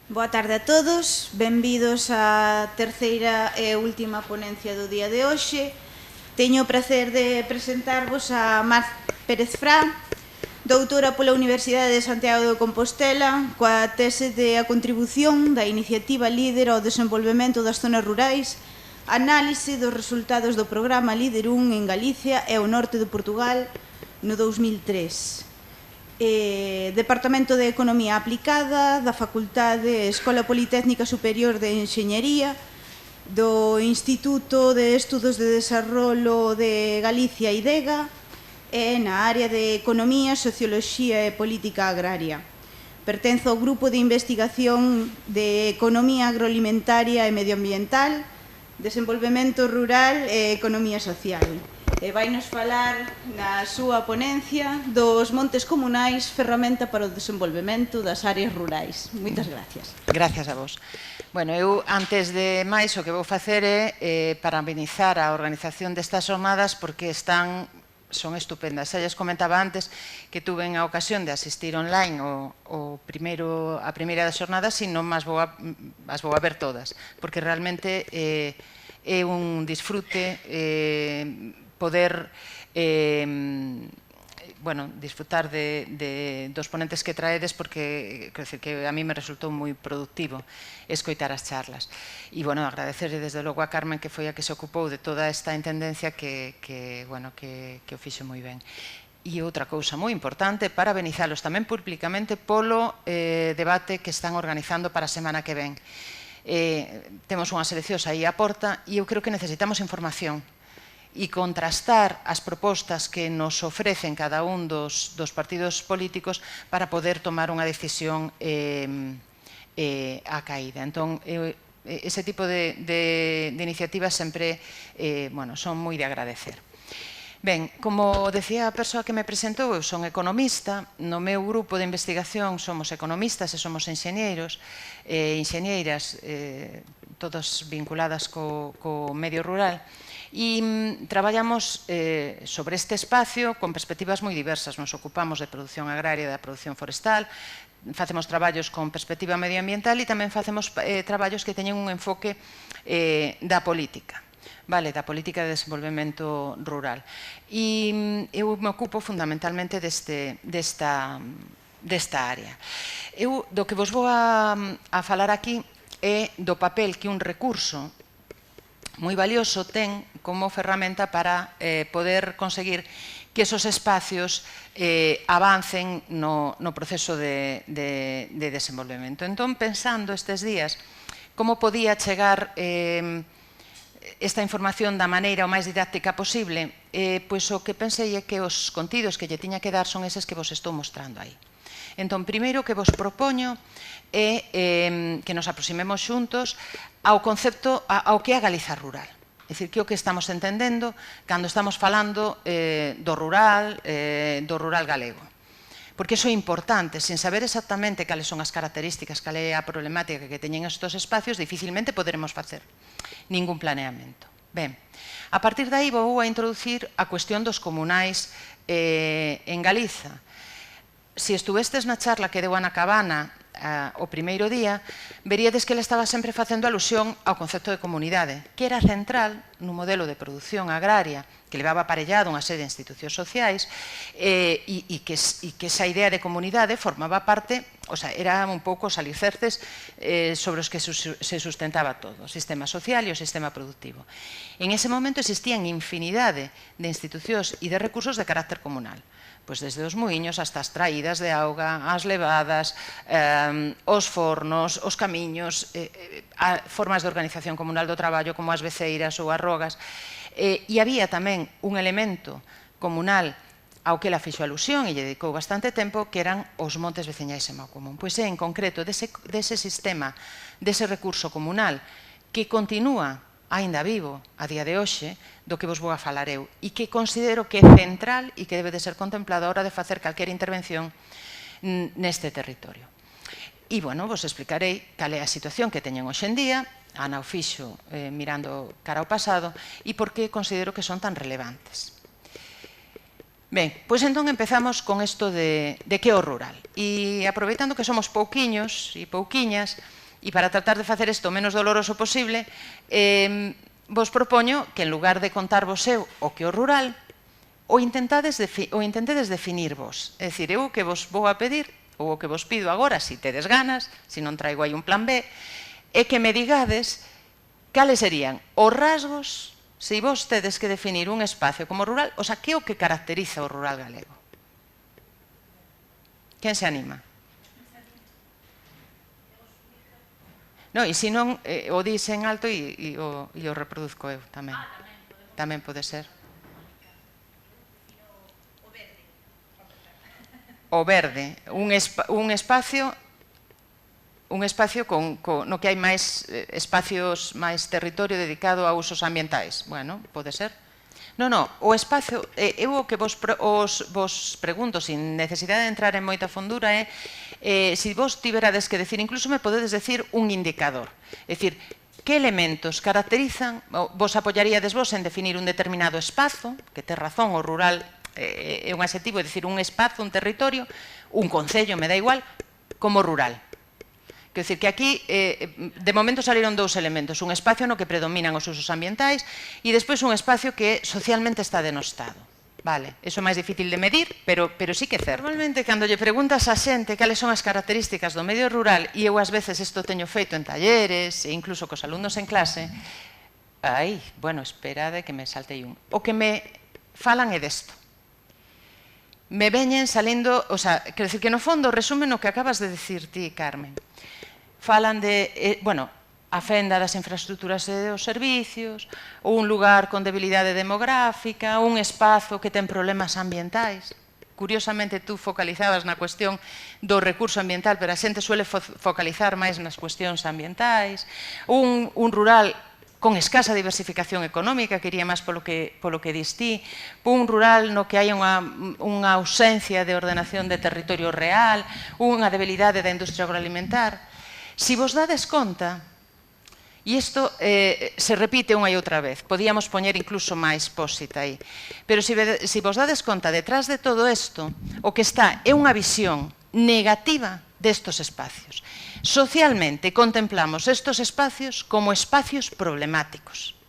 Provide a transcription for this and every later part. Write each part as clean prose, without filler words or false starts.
Boa tarde a todos, benvidos á terceira e última ponencia do día de hoxe. Teño o prazer de presentarvos a Mar Pérez Frá, doutora pola Universidade de Santiago de Compostela, coa tese de a contribución da iniciativa líder ao desenvolvemento das zonas rurais, análise dos resultados do programa Líder 1 en Galicia e o norte de Portugal no 2003. Departamento de Economía Aplicada da Facultade Escola Politécnica Superior de Enxeñería do Instituto de Estudos de Desarrollo de Galicia IDEGA e na área de Economía, Socioloxía e Política Agraria. Pertenzo ao Grupo de Investigación de Economía Agroalimentaria e Medioambiental, Desenvolvemento Rural e Economía Social. E vai nos falar na súa ponencia dos montes comunais, ferramenta para o desenvolvemento das áreas rurais. Moitas gracias. Gracias a vos. Bueno, eu, antes de máis, o que vou facer é parabenizar a organización destas jornadas porque son estupendas. Xa lles comentaba antes que tuve a ocasión de asistir online a primeira das jornadas e non as vou a ver todas, porque realmente é un disfrute poder disfrutar dos ponentes que traedes, porque a mí me resultou moi productivo escoitar as charlas. E, agradecerle desde logo a Carmen, que foi a que se ocupou de toda esta intendencia que o fixo moi ben. E outra cousa moi importante, parabenizalos tamén públicamente polo debate que están organizando para a semana que ven. Temos unhas eleccións aí á porta e eu creo que necesitamos información e contrastar as propostas que nos ofrecen cada un dos partidos políticos para poder tomar unha decisión acaída. Entón, ese tipo de iniciativas sempre son moi de agradecer. Ben, como decía a persoa que me presentou, eu son economista. No meu grupo de investigación somos economistas e somos enxeñeiros e enxeñeiras, todas vinculadas co medio rural. E traballamos sobre este espacio con perspectivas moi diversas. Nos ocupamos de produción agraria e da produción forestal, facemos traballos con perspectiva medioambiental e tamén facemos traballos que teñen un enfoque da política, da política de desenvolvemento rural. E eu me ocupo fundamentalmente desta área. Eu do que vos vou a falar aquí é do papel que un recurso moi valioso ten como ferramenta para poder conseguir que esos espacios avancen no proceso de desenvolvemento. Entón, pensando estes días como podía chegar esta información da maneira o máis didáctica posible, pois o que pensei é que os contidos que lle tiña que dar son eses que vos estou mostrando aí. Entón, primeiro que vos propoño é que nos aproximemos xuntos ao concepto, ao que é a Galiza rural. É dicir, que é o que estamos entendendo cando estamos falando do rural galego. Porque iso é importante. Sin saber exactamente cales son as características, cal é a problemática que teñen estes espacios, dificilmente poderemos facer ningún planeamento. Ben, a partir de aí vou a introducir a cuestión dos comunais en Galiza. Se estuvestes na charla que deu Ana Cabana o primeiro día, veríades que ele estaba sempre facendo alusión ao concepto de comunidade, que era central no modelo de produción agraria que levaba aparellado unha serie de institucións sociais e que esa idea de comunidade formaba parte, era un pouco os alicerces sobre os que se sustentaba todo, o sistema social e o sistema productivo. En ese momento existían infinidade de institucións e de recursos de carácter comunal. Pois desde os muiños hasta as traídas de auga, as levadas, os fornos, os camiños, formas de organización comunal do traballo como as beceiras ou as rogas. E había tamén un elemento comunal ao que ela fixo alusión e lle dedicou bastante tempo, que eran os montes veciñais en Maucomún. Pois é, en concreto, dese sistema, dese recurso comunal que continúa aínda vivo a día de hoxe, do que vos vou a falar eu, e que considero que é central e que debe de ser contemplado a hora de facer calquera intervención neste territorio. E, vos explicarei cal é a situación que teñen hoxe en día, Ana o fixo mirando cara ao pasado, e por que considero que son tan relevantes. Ben, pois entón empezamos con isto de que é o rural. E aproveitando que somos pouquiños e pouquiñas, e para tratar de facer isto o menos doloroso posible, vos propoño que en lugar de contarvos eu o que é o rural, o intentedes definir vos. É dicir, eu o que vos vou a pedir, ou o que vos pido agora, se tedes ganas, se non traigo aí un plan B, é que me digades cales serían os rasgos se vos tedes que definir un espacio como rural, o sea, que é o que caracteriza o rural galego? Quen se anima? No, e se non, o dis en alto e o reproduzco eu tamén. Tamén pode ser. O verde, un espacio no que hai máis espacios, máis territorio dedicado a usos ambientais. Bueno, pode ser. Non, o espacio, eu o que vos pregunto, sin necesidade de entrar en moita fondura, é se vos tiverades que decir, incluso me podedes decir un indicador. É dicir, que elementos caracterizan, vos apoyaríades vos en definir un determinado espazo, que ten razón, o rural é un adxetivo, é dicir, un espazo, un territorio, un concello, me dá igual, como rural. Quer dizer que aquí, de momento, salieron dous elementos. Un espacio no que predominan os usos ambientais e despois un espacio que socialmente está denostado. Vale, iso é máis difícil de medir, pero sí que é certo. Normalmente, cando lle preguntas a xente cales son as características do medio rural, e eu ás veces isto teño feito en talleres, e incluso cos alumnos en clase, bueno, esperade que me saltei un. O que me falan é desto. Me veñen salindo, o sea, quer dizer que no fondo resumen o que acabas de dicir ti, Carmen. Falan de, bueno, a fenda das infraestructuras e dos servicios, un lugar con debilidade demográfica, un espazo que ten problemas ambientais. Curiosamente, tú focalizabas na cuestión do recurso ambiental, pero a xente suele focalizar máis nas cuestións ambientais. Un rural con escasa diversificación económica, que iría máis polo que dis ti, un rural no que hai unha ausencia de ordenación de territorio real, unha debilidade da industria agroalimentar. Si vos dades conta, e isto se repite unha e outra vez, podíamos poñer incluso máis post-it aí, pero si vos dades conta, detrás de todo isto, o que está é unha visión negativa destos espacios. Socialmente contemplamos estos espacios como espacios problemáticos.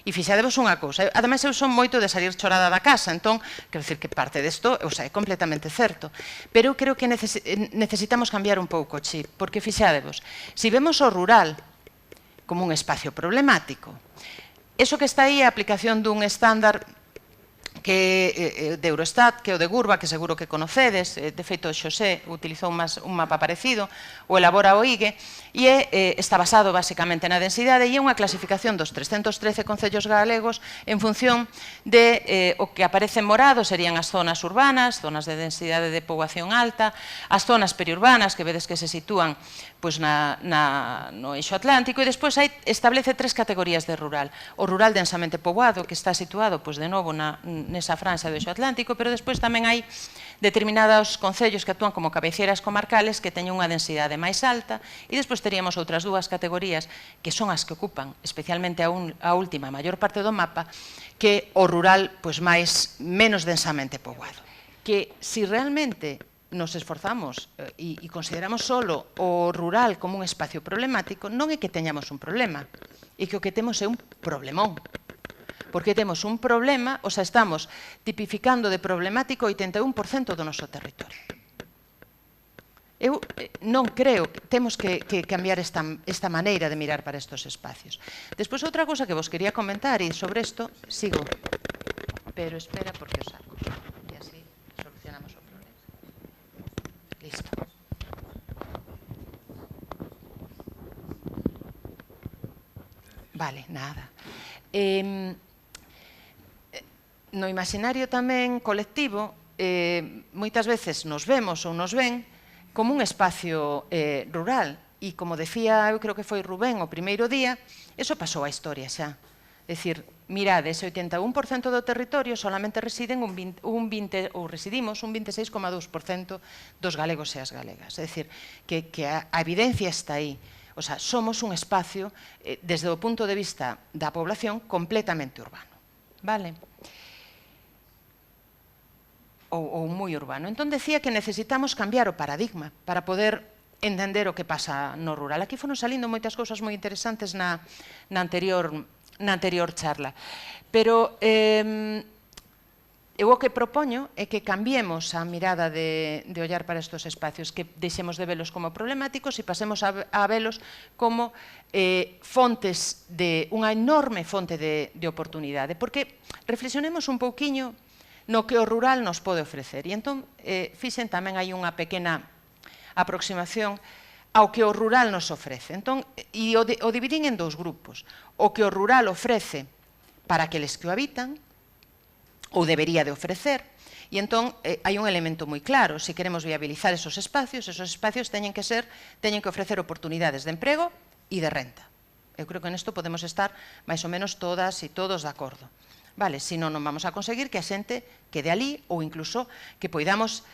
E fixadevos unha cousa, ademais eu son moito de salir chorada da casa, entón, quero dicir que parte desto, o sea, é completamente certo, pero eu creo que necesitamos cambiar un pouco o chip, porque fixadevos, se vemos o rural como un espacio problemático, eso que está aí é a aplicación dun estándar de Eurostat, que é o de Gurba, que seguro que conocedes, de feito Xosé utilizou un mapa parecido, o elabora o IGE, e está basado basicamente na densidade e é unha clasificación dos 313 concellos galegos en función de o que aparece en morado serían as zonas urbanas, zonas de densidade de poboación alta, as zonas periurbanas, que vedes que se sitúan no eixo atlántico, e despois establece tres categorías de rural. O rural densamente poboado, que está situado, de novo, nesa franxa do eixo atlántico, pero despois tamén hai determinados concellos que actúan como cabeceiras comarcales que teñen unha densidade máis alta, e despois teríamos outras dúas categorías que son as que ocupan especialmente a última maior parte do mapa, que o rural menos densamente poboado. Que se realmente nos esforzamos e consideramos solo o rural como un espacio problemático, non é que teñamos un problema, é que o que temos é un problemón. Porque temos un problema, o sea, estamos tipificando de problemático o 81% do noso territorio. Eu non creo que temos que cambiar esta maneira de mirar para estes espacios. Despois, outra cosa que vos quería comentar, e sobre isto sigo, pero espera porque o saco, e así solucionamos o problema. Listo. Vale, nada. No imaginario tamén colectivo, moitas veces nos vemos ou nos ven como un espacio rural, e como decía, eu creo que foi Rubén o primeiro día, eso pasou a historia xa. É dicir, mirade, ese 81% do territorio solamente residimos un 26,2% dos galegos e as galegas. É dicir, que a evidencia está aí. O sea, somos un espacio, desde o punto de vista da población, completamente urbano. Vale? ou moi urbano. Entón, decía que necesitamos cambiar o paradigma para poder entender o que pasa no rural. Aquí foron salindo moitas cousas moi interesantes na anterior charla. Pero eu o que propoño é que cambiemos a mirada de ollar para estes espacios, que deixemos de velos como problemáticos e pasemos a velos como fontes unha enorme fonte de oportunidade, porque reflexionemos un pouquiño no que o rural nos pode ofrecer. E entón, fixen tamén hai unha pequena aproximación ao que o rural nos ofrece. Entón, e o dividín en dous grupos. O que o rural ofrece para aqueles que o habitan, ou debería de ofrecer, e entón hai un elemento moi claro: se queremos viabilizar esos espacios teñen que ofrecer oportunidades de emprego e de renta. Eu creo que nesto podemos estar máis ou menos todas e todos de acordo. Vale, senón non vamos a conseguir que a xente quede ali, ou incluso que poidamos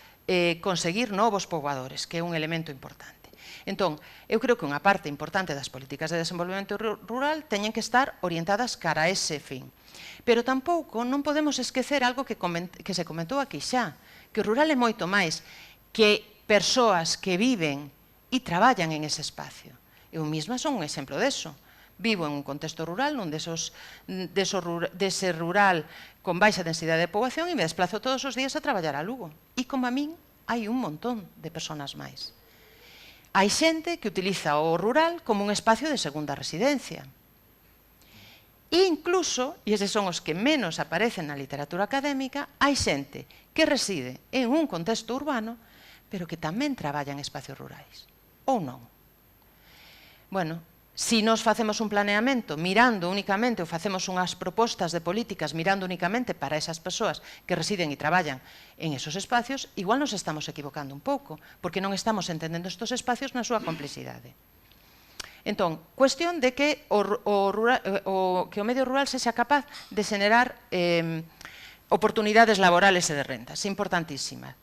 conseguir novos poboadores, que é un elemento importante. Entón, eu creo que unha parte importante das políticas de desenvolvemento rural teñen que estar orientadas cara a ese fin. Pero tampouco non podemos esquecer algo que se comentou aquí xa, que o rural é moito máis que persoas que viven e traballan en ese espacio. Eu mesma son un exemplo deso. Vivo en un contexto rural, dese rural con baixa densidade de poboación, e me desplazo todos os días a traballar a Lugo. E como a min, hai un montón de persoas máis. Hai xente que utiliza o rural como un espacio de segunda residencia. E incluso, e eses son os que menos aparecen na literatura académica, hai xente que reside en un contexto urbano, pero que tamén traballa en espacios rurais. Ou non? Bueno, se nos facemos un planeamento mirando únicamente, ou facemos unhas propostas de políticas mirando únicamente para esas persoas que residen e traballan en esos espacios, igual nos estamos equivocando un pouco, porque non estamos entendendo estes espacios na súa complexidade. Entón, cuestión de que o medio rural sexa capaz de xenerar oportunidades laborales e de rentas, importantísimas.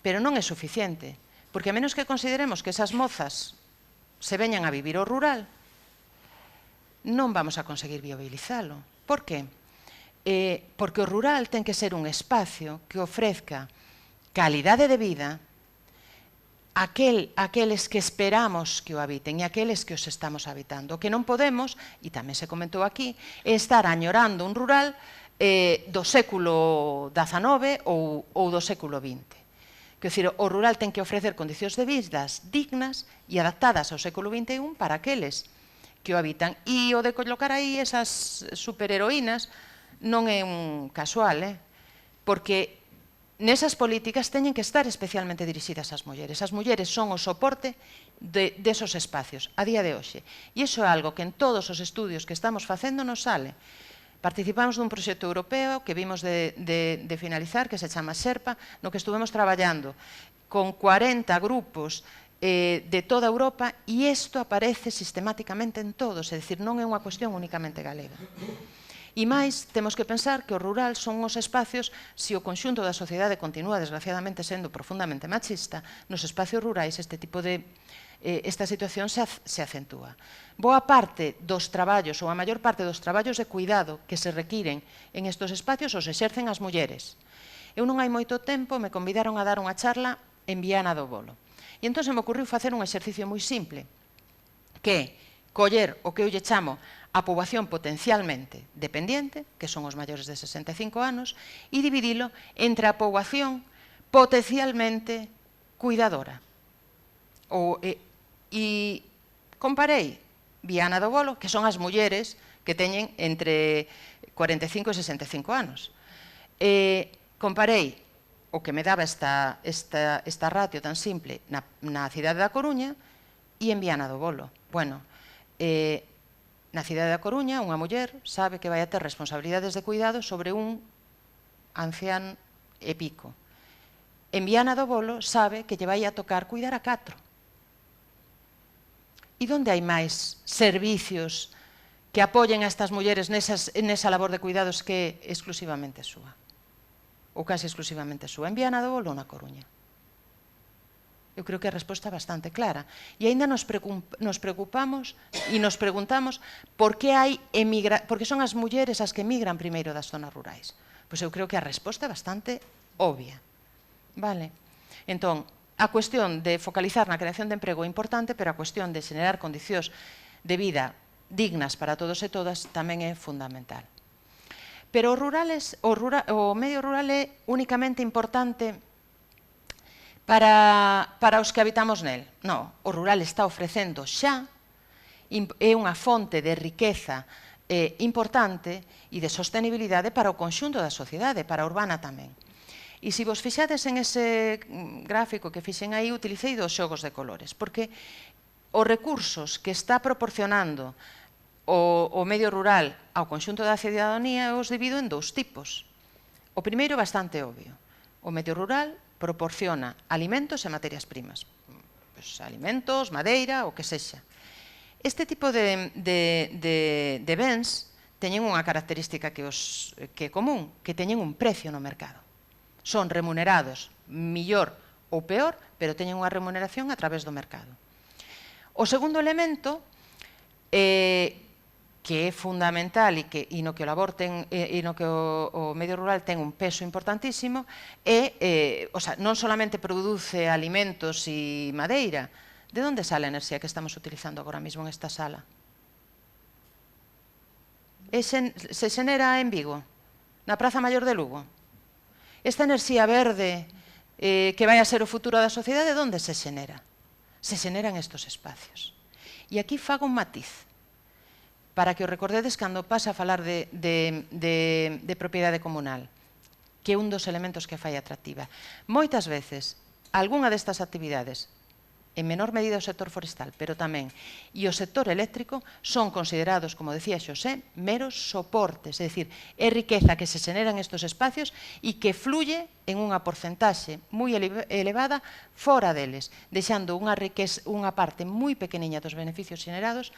Pero non é suficiente, porque a menos que consideremos que esas mozas se veñan a vivir ao rural, non vamos a conseguir viabilizalo. Por qué? Porque o rural ten que ser un espacio que ofrezca calidade de vida aqueles que esperamos que o habiten e aqueles que os estamos habitando. O que non podemos, e tamén se comentou aquí, é estar añorando un rural do século XIX ou do século XX. Quer dizer, o rural ten que ofrecer condicións de vidas dignas e adaptadas ao século XXI para aqueles que o habitan. E o de colocar aí esas superheroínas non é un casual, porque nesas políticas teñen que estar especialmente dirixidas ás mulleres. As mulleres son o soporte desos espacios a día de hoxe. E iso é algo que en todos os estudios que estamos facendo nos sale. Participamos dun proxecto europeo que vimos de finalizar, que se chama Xerpa, no que estuvemos traballando con 40 grupos de toda Europa, e isto aparece sistemáticamente en todos, é dicir, non é unha cuestión únicamente galega. E máis, temos que pensar que o rural son os espacios, se o conxunto da sociedade continúa desgraciadamente sendo profundamente machista, nos espacios rurais esta situación se acentúa. Boa parte dos traballos, ou a maior parte dos traballos de cuidado que se requiren en estes espacios os exercen as mulleres. Eu non hai moito tempo me convidaron a dar unha charla en Viana do Bolo. E entón se me ocurriu facer un exercicio moi simple, que é coller o que eu lle chamo a poboación potencialmente dependiente, que son os maiores de 65 anos, e dividilo entre a poboación potencialmente cuidadora. E comparei Viana do Bolo, que son as mulleres que teñen entre 45 e 65 anos. Comparei o que me daba esta ratio tan simple na cidade da Coruña e en Viana do Bolo. Bueno, na cidade da Coruña, unha muller sabe que vai a ter responsabilidades de cuidado sobre un ancián e pico. En Viana do Bolo sabe que lle vai a tocar cuidar a 4. E onde hai máis servicios que apoyen a estas mulleres nesa labor de cuidados que é exclusivamente súa? Ou casi exclusivamente súa? En Viana do Bolo ou na Coruña? Eu creo que a resposta é bastante clara. E ainda nos preocupamos e nos preguntamos por que son as mulleres as que emigran primeiro das zonas rurais. Pois eu creo que a resposta é bastante obvia. Vale? Entón, a cuestión de focalizar na creación de emprego é importante, pero a cuestión de xenerar condicións de vida dignas para todos e todas tamén é fundamental. Pero o medio rural é únicamente importante para os que habitamos nel. Non, o rural está ofrecendo xa, é unha fonte de riqueza importante e de sostenibilidade para o conxunto da sociedade, para a urbana tamén. E se vos fixades en ese gráfico que fixen aí, utilicei dos xogos de colores, porque os recursos que está proporcionando o medio rural ao conxunto da cidadanía os divido en dous tipos. O primeiro é bastante obvio. O medio rural proporciona alimentos e materias primas. Alimentos, madeira, o que sexa. Este tipo de bens teñen unha característica que é común, que teñen un precio no mercado. Son remunerados millor ou peor, pero teñen unha remuneración a través do mercado. O segundo elemento, que é fundamental e no que o medio rural ten un peso importantísimo, non solamente produce alimentos e madeira. De onde sale a enerxía que estamos utilizando agora mesmo en esta sala? Se xenera en Vigo, na Praza Maior de Lugo. Esta enerxía verde que vai a ser o futuro da sociedade, de onde se xenera? Se xeneran estes espacios. E aquí fago un matiz, para que o recordedes cando pasa a falar de propiedade comunal, que é un dos elementos que fai atractiva. Moitas veces, algunha destas actividades, en menor medida o sector forestal, pero tamén, e o sector eléctrico, son considerados, como decía Xosé, meros soportes, é dicir, é riqueza que se xenera en estes espacios e que fluye en unha porcentaxe moi elevada fora deles, deixando unha parte moi pequeniña dos beneficios xenerados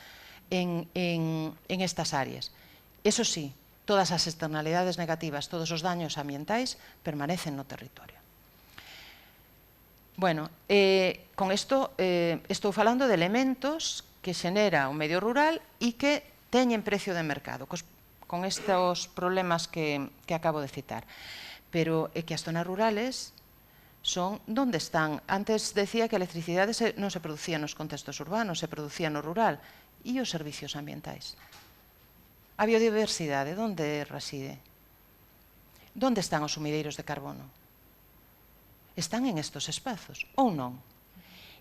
en estas áreas. Eso sí, todas as externalidades negativas, todos os daños ambientais permanecen no territorio. Bueno, con isto estou falando de elementos que xenera o medio rural e que teñen precio de mercado, con estes problemas que acabo de citar. Pero é que as zonas rurales son onde están. Antes decía que a electricidade non se producía nos contextos urbanos, se producía no rural. E os servicios ambientais? A biodiversidade, onde reside? Onde están os sumideiros de carbono? Están en estes espazos, ou non?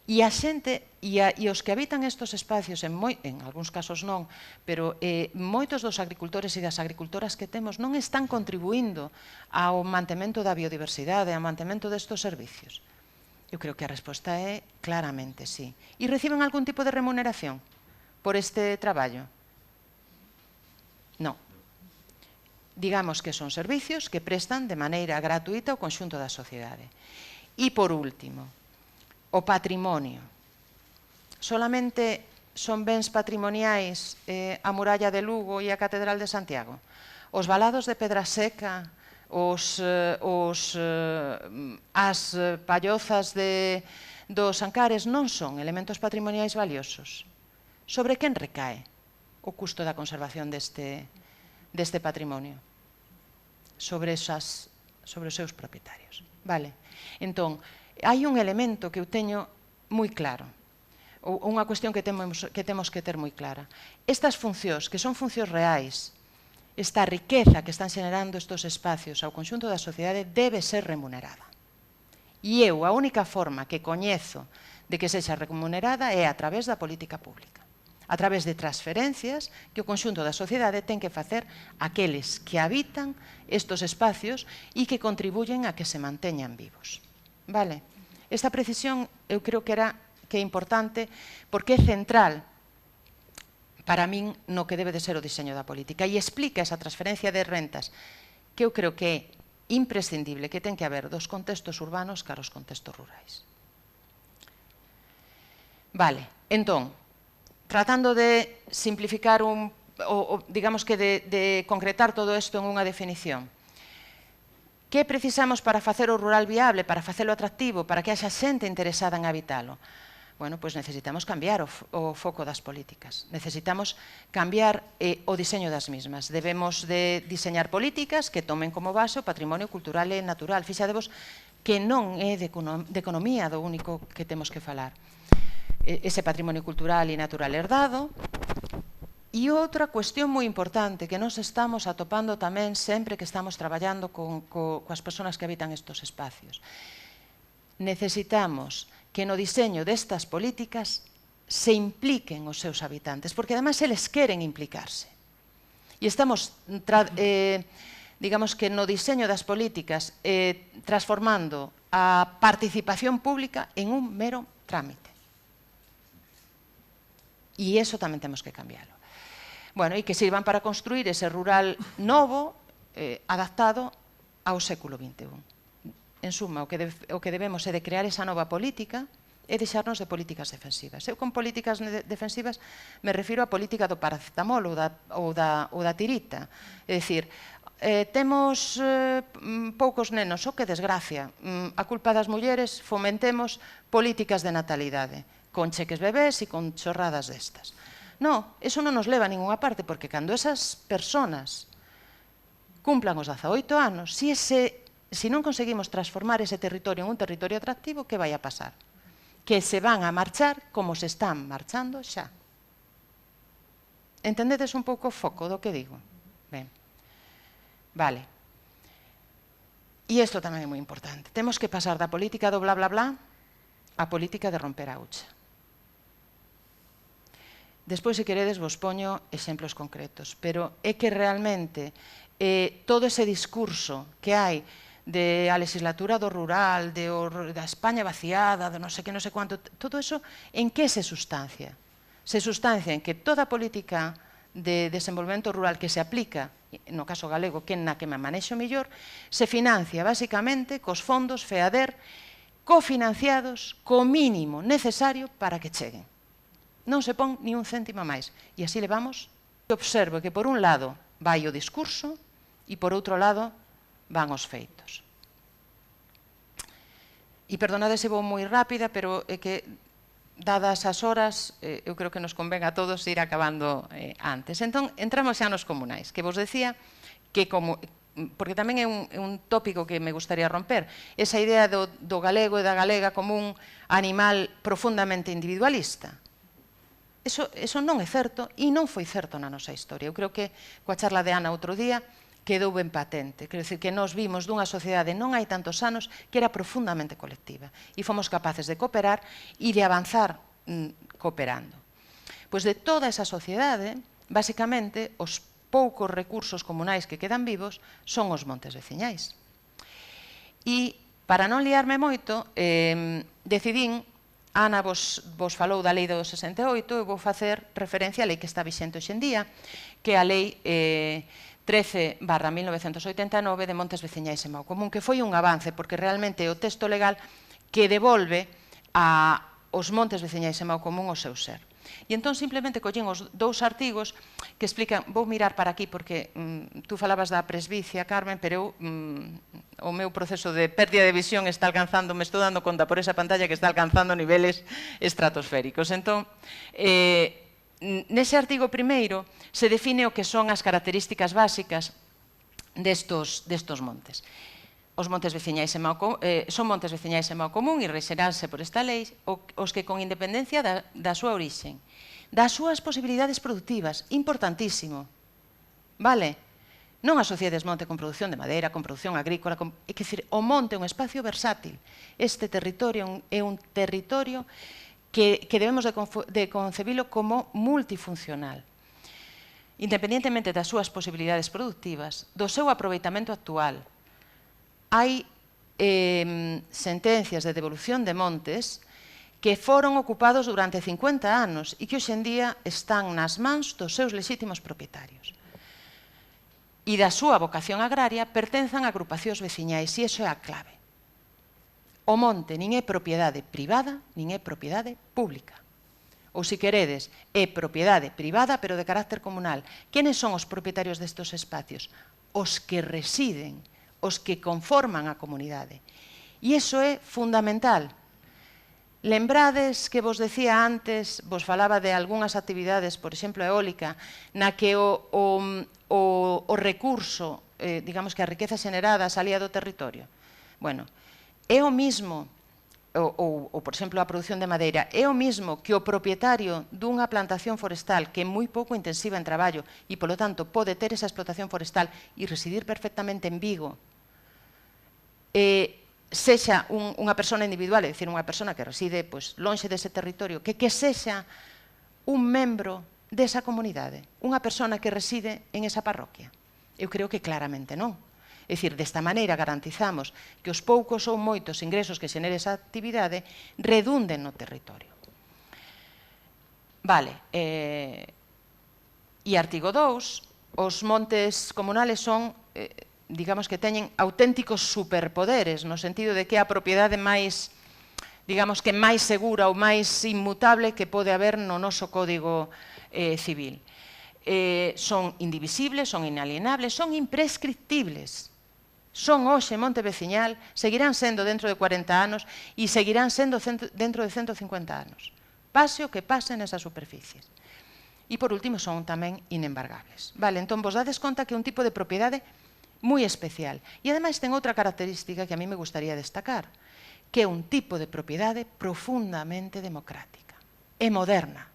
E a xente, e os que habitan estes espacios, en algúns casos non, pero moitos dos agricultores e das agricultoras que temos non están contribuindo ao mantemento da biodiversidade, ao mantemento destes servicios. Eu creo que a resposta é claramente sí. E reciben algún tipo de remuneración por este traballo? Non. Digamos que son servicios que prestan de maneira gratuita ao conxunto da sociedade. E, por último, o patrimonio. Solamente son bens patrimoniais a muralla de Lugo e a Catedral de Santiago? Os valados de Pedra Seca, as pallozas dos Ancares non son elementos patrimoniais valiosos? Sobre quen recae o custo da conservación deste patrimonio? Sobre os seus propietarios. Vale? Entón, hai un elemento que eu teño moi claro, ou unha cuestión que temos que ter moi clara. Estas funcións, que son funcións reais, esta riqueza que están xenerando estes espacios ao conxunto da sociedade debe ser remunerada. E eu, a única forma que coñezo de que sexa remunerada é a través da política pública, a través de transferencias que o conxunto da sociedade ten que facer aqueles que habitan estes espacios e que contribuyen a que se manteñan vivos. Vale? Esta precisión eu creo que é importante porque é central para min no que debe de ser o diseño da política e explica esa transferencia de rentas que eu creo que é imprescindible que ten que haber dos contextos urbanos cara aos contextos rurais. Vale, entón, tratando de simplificar digamos que de concretar todo isto en unha definición. Que precisamos para facer o rural viable, para facelo atractivo, para que haxa xente interesada en habitalo? Bueno, pois necesitamos cambiar o foco das políticas. Necesitamos cambiar o diseño das mismas. Debemos de diseñar políticas que tomen como base o patrimonio cultural e natural. Fixadevos que non é de economía do único que temos que falar. Ese patrimonio cultural e natural herdado. E outra cuestión moi importante que nos estamos atopando tamén sempre que estamos traballando coas persoas que habitan estes espacios. Necesitamos que no diseño destas políticas se impliquen os seus habitantes, porque además eles queren implicarse. E estamos, digamos que no diseño das políticas, transformando a participación pública en un mero trámite. E iso tamén temos que cambiarlo. Bueno, e que sirvan para construir ese rural novo, adaptado ao século XXI. En suma, o que debemos é de crear esa nova política e deixarnos de políticas defensivas. Eu con políticas defensivas me refiro á política do paracetamol ou da tirita. É dicir, temos poucos nenos, que desgracia. A culpa das mulleres, fomentemos políticas de natalidade, con cheques bebés e con chorradas destas. Non, eso non nos leva a ninguna parte, porque cando esas personas cumplan os 18 anos, se non conseguimos transformar ese territorio en un territorio atractivo, que vai a pasar? Que se van a marchar como se están marchando xa. Entendedes un pouco o foco do que digo? Ben. Vale. E isto tamén é moi importante. Temos que pasar da política do bla bla bla á política de romper a hucha. Despois, se queredes, vos poño exemplos concretos, pero é que realmente todo ese discurso que hai de a legislatura do rural, da España vaciada, de non sei que, non sei cuánto, todo eso, en que se sustancia? Se sustancia en que toda política de desenvolvemento rural que se aplica, no caso galego, que na que me manexo mellor, se financia basicamente cos fondos FEADER cofinanciados co mínimo necesario para que cheguen. Non se pon ni un céntimo máis. E así levamos. Observo que por un lado vai o discurso e por outro lado van os feitos. E perdonade se vou moi rápida, pero é que, dadas as horas, eu creo que nos convén a todos ir acabando antes. Entón, entramos xa nos comunais, que vos decía que porque tamén é un tópico que me gustaría romper, esa idea do galego e da galega como un animal profundamente individualista. Eso non é certo e non foi certo na nosa historia. Eu creo que coa charla de Ana outro día quedou ben patente. Quero dicir que nós vimos dunha sociedade non hai tantos anos que era profundamente colectiva e fomos capaces de cooperar e de avanzar cooperando. Pois de toda esa sociedade, basicamente, os poucos recursos comunais que quedan vivos son os montes veciñais. E, para non liarme moito, decidín, Ana vos falou da lei do 68, eu vou facer referencia á lei que está vixente hoxe en día, que é a lei 13/1989 de Montes Veciñais e Mao Común, que foi un avance, porque realmente é o texto legal que devolve aos Montes Veciñais e Mao Común o seu ser. E entón simplemente collín os dous artigos que explican, vou mirar para aquí porque tú falabas da presbicia, Carmen, pero o meu proceso de pérdida de visión está alcanzando, me estou dando conta por esa pantalla que está alcanzando niveles estratosféricos. Entón, nese artigo primeiro se define o que son as características básicas destos montes. Os montes veciñais son montes veciñais en Mao Común e rexeránse por esta lei os que con independencia da súa orixen, das súas posibilidades productivas, importantísimo, vale? Non asociades monte con produción de madeira, con produción agrícola, é dicir, o monte é un espacio versátil. Este territorio é un territorio que debemos de concebilo como multifuncional. Independientemente das súas posibilidades productivas, do seu aproveitamento actual, hai sentencias de devolución de montes que foron ocupados durante 50 anos e que hoxe en día están nas mans dos seus lexítimos propietarios. E da súa vocación agraria pertenzan a agrupacións veciñais e iso é a clave. O monte nin é propiedade privada, nin é propiedade pública. Ou, se queredes, é propiedade privada, pero de carácter comunal. Quenes son os propietarios destes espacios? Os que residen, os que conforman a comunidade. E iso é fundamental. Lembrades que vos decía antes, vos falaba de algunhas actividades, por exemplo, eólica, na que o recurso, digamos que a riqueza xenerada salía do territorio. Bueno, é o mismo, ou, por exemplo, a produción de madeira, é o mismo que o propietario dunha plantación forestal que é moi pouco intensiva en traballo e, polo tanto, pode ter esa explotación forestal e residir perfectamente en Vigo, sexa unha persona individual, é dicir, unha persona que reside lonxe dese territorio, que sexa un membro desa comunidade, unha persona que reside en esa parroquia. Eu creo que claramente non. É dicir, desta maneira garantizamos que os poucos ou moitos ingresos que xenere esa actividade redunden no territorio. Vale. E artigo 2, os montes comunales son, digamos que teñen auténticos superpoderes, no sentido de que é a propiedade máis, digamos que máis segura ou máis inmutable que pode haber no noso Código Civil. Son indivisibles, son inalienables, son imprescriptibles. Son hoxe monte veciñal, seguirán sendo dentro de 40 anos e seguirán sendo dentro de 150 anos. Pase o que pase nesas superficies. E, por último, son tamén inembargables. Vale, entón, vos dades conta que é un tipo de propiedade moi especial. E, ademais, ten outra característica que a mí me gustaría destacar, que é un tipo de propiedade profundamente democrática e moderna.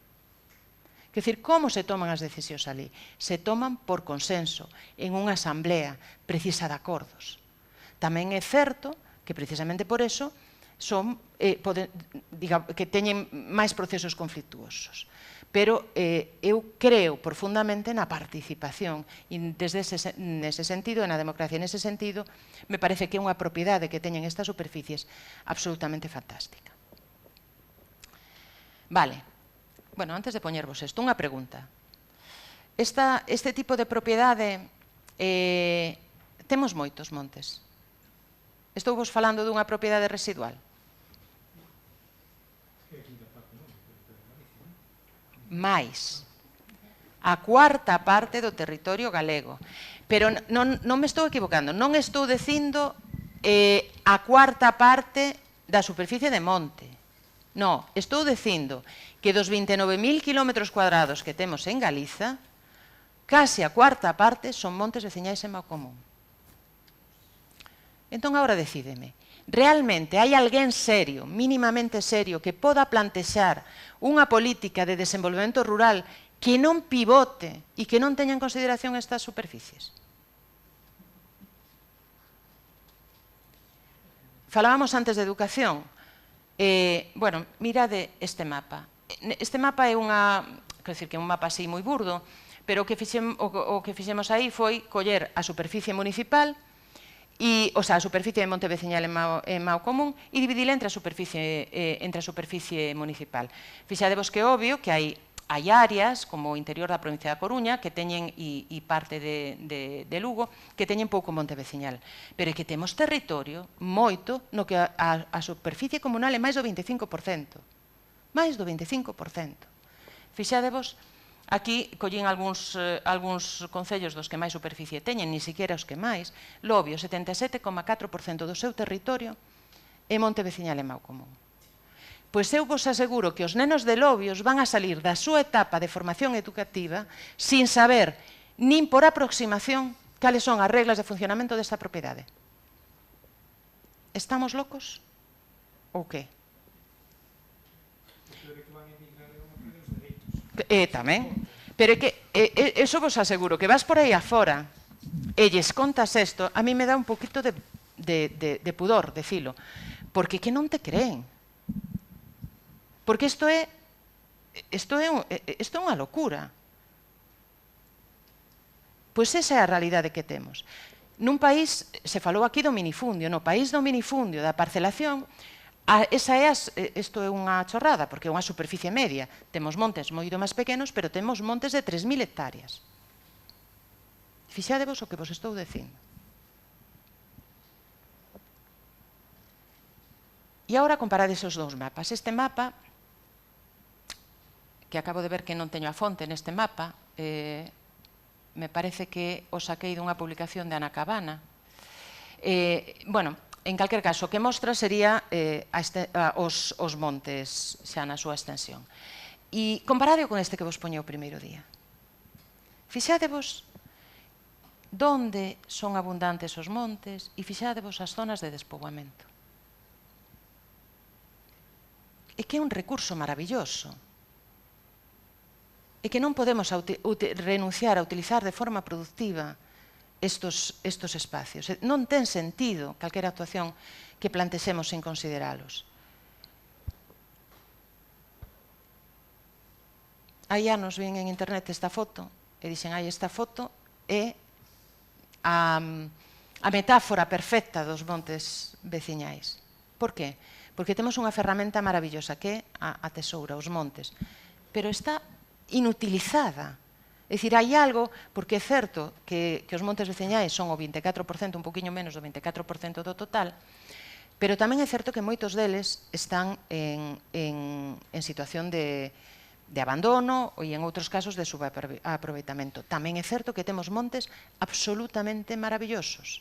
Quer dicir, como se toman as decisións ali? Se toman por consenso, en unha asamblea, precisa de acordos. Tamén é certo que, precisamente por eso, que teñen máis procesos conflictuosos. Pero eu creo profundamente na participación e nese sentido, na democracia nese sentido, me parece que é unha propiedade que teñen estas superficies absolutamente fantástica. Vale. Bueno, antes de poñervos isto, unha pregunta. Este tipo de propiedade, temos moitos montes. Estou vos falando dunha propiedade residual. Mais. A cuarta parte do territorio galego. Pero non me estou equivocando. Non estou dicindo a cuarta parte da superficie de monte. Non, estou dicindo que dos 29.000 km cuadrados que temos en Galiza, case a cuarta parte son montes veciñais en Maocomún. Entón, agora decídeme, realmente hai alguén serio, mínimamente serio, que poda plantexar unha política de desenvolvemento rural que non pivote e que non teña en consideración estas superficies? Falábamos antes de educación. Bueno, mirade este mapa. Este mapa é un mapa así moi burdo, pero o que fixemos aí foi coller a superficie municipal, o sea, a superficie de monte veciñal en Maocomún e dividila entre a superficie municipal. Fixadevos que é obvio que hai áreas, como o interior da provincia da Coruña, que teñen, e parte de Lugo, que teñen pouco monte veciñal. Pero é que temos territorio moito no que a superficie comunal é máis do 25%. Máis do 25%. Fixadevos, aquí collín algúns concellos dos que máis superficie teñen, ni siquiera os que máis. Lobio, 77,4% do seu territorio é monte veciñal en Maocomún. Pois eu vos aseguro que os nenos de Lobios van a salir da súa etapa de formación educativa sin saber, nin por aproximación, cales son as reglas de funcionamento desta propiedade. Estamos locos? Ou que? Tamén. Pero é que, eso vos aseguro, que vas por aí afora e lles contas isto, a mí me dá un poquito de pudor, decilo, porque que non te creen. Porque isto é unha locura. Pois esa é a realidade que temos. Nun país, se falou aquí do minifundio, no país do minifundio, da parcelación, isto é unha chorrada, porque é unha superficie media. Temos montes moito máis pequenos, pero temos montes de 3.000 hectáreas. Fixadevos o que vos estou dicindo. E agora comparades os dous mapas. Este mapa, que acabo de ver que non teño a fonte neste mapa, me parece que o saquei dunha publicación de Ana Cabana. Bueno, en calquer caso, o que mostra sería os montes xa na súa extensión. E comparade con este que vos poño o primeiro día. Fixadevos donde son abundantes os montes e fixadevos as zonas de despoboamento. é que é un recurso maravilloso. E que non podemos renunciar a utilizar de forma productiva estos espacios. Non ten sentido calquera actuación que plantexemos sin consideralos. Hai anos vin en internet esta foto e dixen, esta foto é a metáfora perfecta dos montes veciñais. Por qué? Porque temos unha ferramenta maravillosa que é a tesoura, os montes, pero está inutilizada. É dicir, hai algo, porque é certo que os montes veciñais son o 24%, un poquinho menos do 24% do total, pero tamén é certo que moitos deles están en situación de abandono e en outros casos de subaproveitamento. Tamén é certo que temos montes absolutamente maravillosos.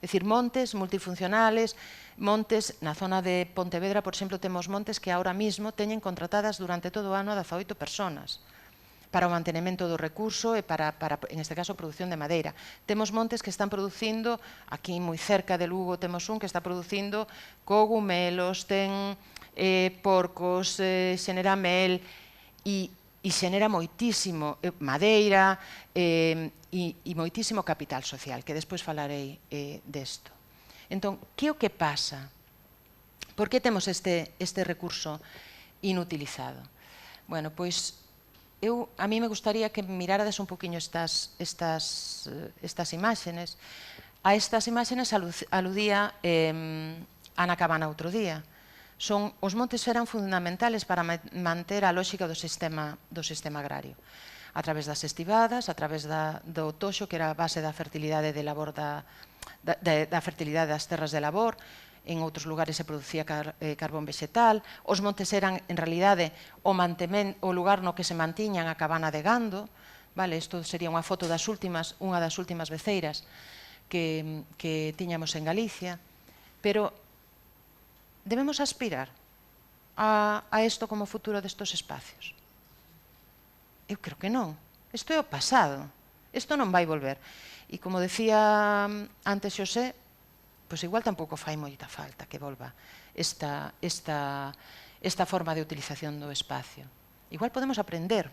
É dicir, montes multifuncionales, montes na zona de Pontevedra, por exemplo, temos montes que ahora mismo teñen contratadas durante todo o ano a 18 personas para o mantenimento do recurso e para, en este caso, a produción de madeira. Temos montes que están producindo, aquí moi cerca de Lugo temos un que está producindo cogumelos, ten porcos, xenera mel e xenera moitísimo madeira e moitísimo capital social, que despois falarei desto. Entón, que é o que pasa? Por que temos este recurso inutilizado? Bueno, pois, a mí me gustaría que mirarades un poquinho estas imágenes. A estas imágenes aludía Ana Cabana outro día. Os montes eran fundamentales para manter a lógica do sistema agrario. A través das estivadas, a través do toxo, que era a base da fertilidade da fertilidade das terras de labor. En outros lugares se producía carbón vegetal. Os montes eran, en realidade, o lugar no que se mantiñan a cabana de gando. Isto sería unha foto unha das últimas beceiras que tiñamos en Galicia. Pero debemos aspirar a isto como futuro destos espacios? Eu creo que non. Isto é o pasado. Isto non vai volver. E como decía antes Xosé, pois igual tampouco fai moita falta que volva esta forma de utilización do espacio. Igual podemos aprender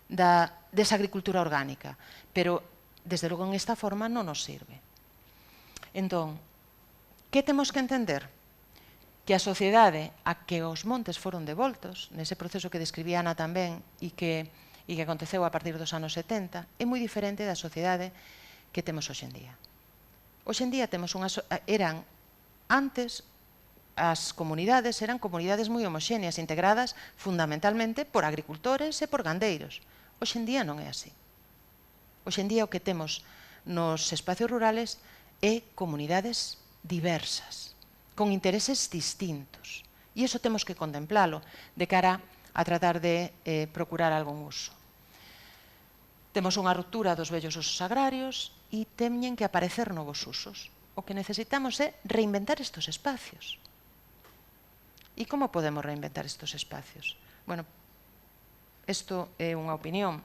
desa agricultura orgánica, pero, desde logo, en esta forma non nos sirve. Entón, que temos que entender? Que a sociedade a que os montes foron devoltos, nese proceso que describía Ana tamén, e que aconteceu a partir dos anos 70, é moi diferente da sociedade que temos hoxe en día. Hoxe en día antes as comunidades eran comunidades moi homoxéneas, integradas fundamentalmente por agricultores e por gandeiros. Hoxe en día non é así. Hoxe en día o que temos nos espacios rurales é comunidades diversas, con intereses distintos. E iso temos que contemplalo de cara a tratar de procurar algún uso. Temos unha ruptura dos vellos usos agrarios e teñen que aparecer novos usos. O que necesitamos é reinventar estos espacios. E como podemos reinventar estos espacios? Bueno, isto é unha opinión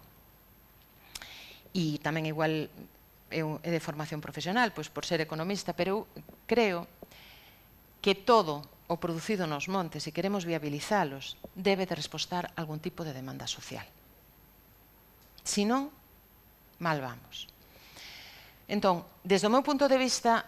e tamén igual é de formación profesional, pois por ser economista, pero eu creo que todo o producido nos montes, se queremos viabilizalos, debe de respostar a algún tipo de demanda social. Se non, mal vamos. Entón, desde o meu punto de vista,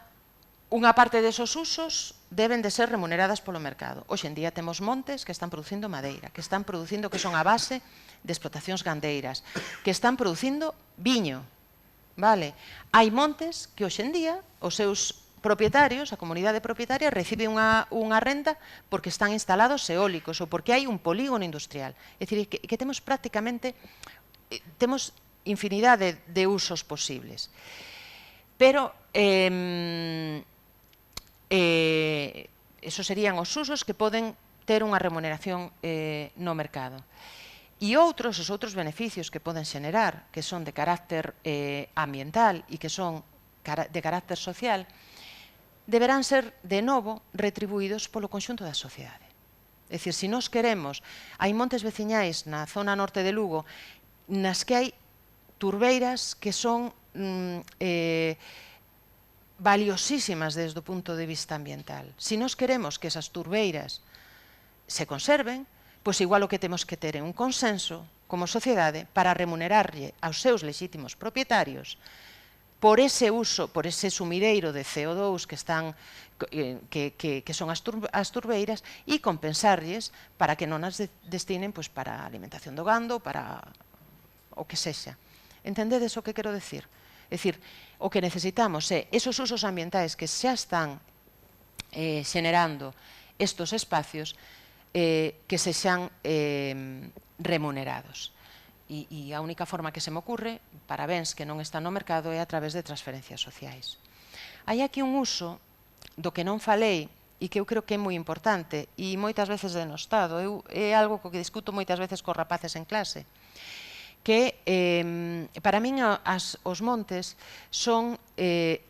unha parte desos usos deben de ser remuneradas polo mercado. Hoxe en día temos montes que están producindo madeira, que son a base de explotacións gandeiras, que están producindo viño. Hai montes que hoxe en día os seus propietarios, a comunidade propietaria, recibe unha renda porque están instalados eólicos ou porque hai un polígono industrial. É dicir, que temos prácticamente infinidade de usos posibles. Pero esos serían os usos que poden ter unha remuneración no mercado. E os outros beneficios que poden xenerar, que son de carácter ambiental e que son de carácter social, deberán ser, de novo, retribuídos polo conxunto da sociedade. É dicir, se nós queremos, hai montes veciñais na zona norte de Lugo nas que hai turbeiras que son valiosísimas desde o punto de vista ambiental. Se nós queremos que esas turbeiras se conserven, pois igual o que temos que ter é un consenso como sociedade para remunerarlle aos seus lexítimos propietarios por ese uso, por ese sumideiro de CO2 que son as turbeiras e compensarlles para que non as destinen para a alimentación do gando, para o que sexa. Entendedes o que quero decir? É dicir, o que necesitamos é esos usos ambientais que xa están xenerando estos espacios que sexan remunerados. E a única forma que se me ocurre para bens que non están no mercado é a través de transferencias sociais. Hai aquí un uso do que non falei e que eu creo que é moi importante e moitas veces denostado. É algo que discuto moitas veces cos rapaces en clase, que para min os montes son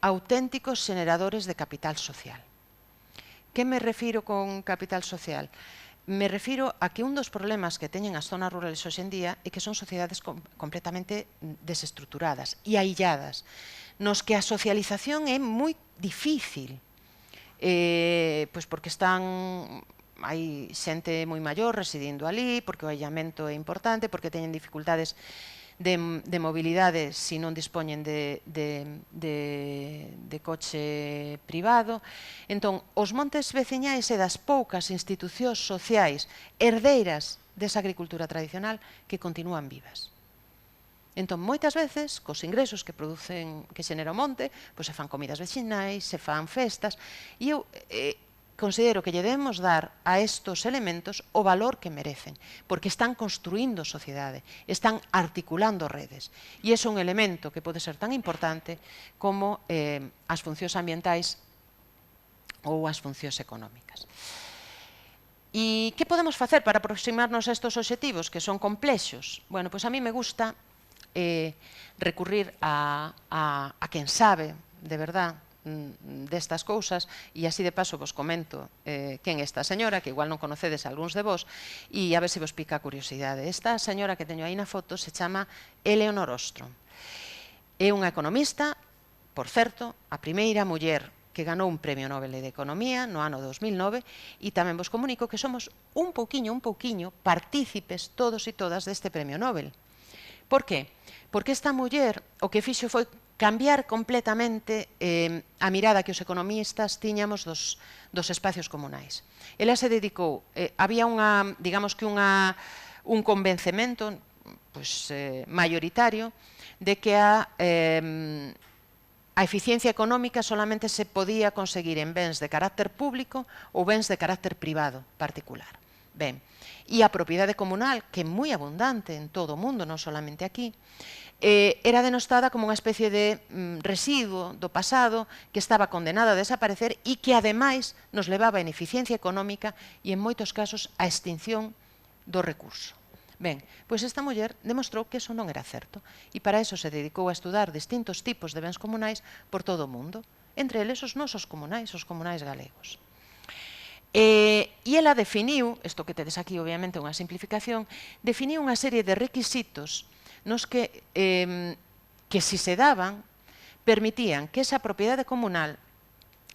auténticos xeneradores de capital social. Que me refiro con capital social? Me refiro a que un dos problemas que teñen as zonas rurales hoxe en día é que son sociedades completamente desestructuradas e ailladas, nos que a socialización é moi difícil, pois porque hai xente moi maior residindo ali, porque o aillamento é importante, porque teñen dificultades de mobilidade se non dispoñen de coche privado. Entón, os montes veciñais e das poucas institucións sociais herdeiras desa agricultura tradicional que continúan vivas. Entón, moitas veces, cos ingresos que xenera o monte, se fan comidas vecinais, se fan festas, e eu considero que lle debemos dar a estos elementos o valor que merecen, porque están construindo sociedade, están articulando redes. E é un elemento que pode ser tan importante como as funcións ambientais ou as funcións económicas. E que podemos facer para aproximarnos a estes obxectivos, que son complexos? Bueno, pois a mí me gusta recurrir a quen sabe, de verdad, destas cousas, e así de paso vos comento quen é esta señora, que igual non conocedes algúns de vos, e a ver se vos pica a curiosidade. Esta señora que teño aí na foto se chama Eleanor Ostrom. É unha economista, por certo, a primeira muller que ganou un premio Nobel de Economía no ano 2009, e tamén vos comunico que somos un pouquiño partícipes todos e todas deste premio Nobel. Por que? Porque esta muller o que fixo foi cambiar completamente a mirada que os economistas tiñamos dos espacios comunais. Ela se dedicou, había digamos que un convencemento maioritario de que a eficiencia económica solamente se podía conseguir en bens de carácter público ou bens de carácter privado particular. Ben, e a propiedade comunal, que é moi abundante en todo o mundo, non solamente aquí, era denostada como unha especie de residuo do pasado que estaba condenado a desaparecer e que, ademais, nos levaba a ineficiencia económica e, en moitos casos, a extinción do recurso. Ben, pois esta muller demostrou que eso non era certo e para eso se dedicou a estudar distintos tipos de bens comunais por todo o mundo, entre eles os nosos comunais, os comunais galegos. E ela definiu, isto que tedes aquí obviamente unha simplificación, definiu unha serie de requisitos nos que si se daban permitían que esa propiedade comunal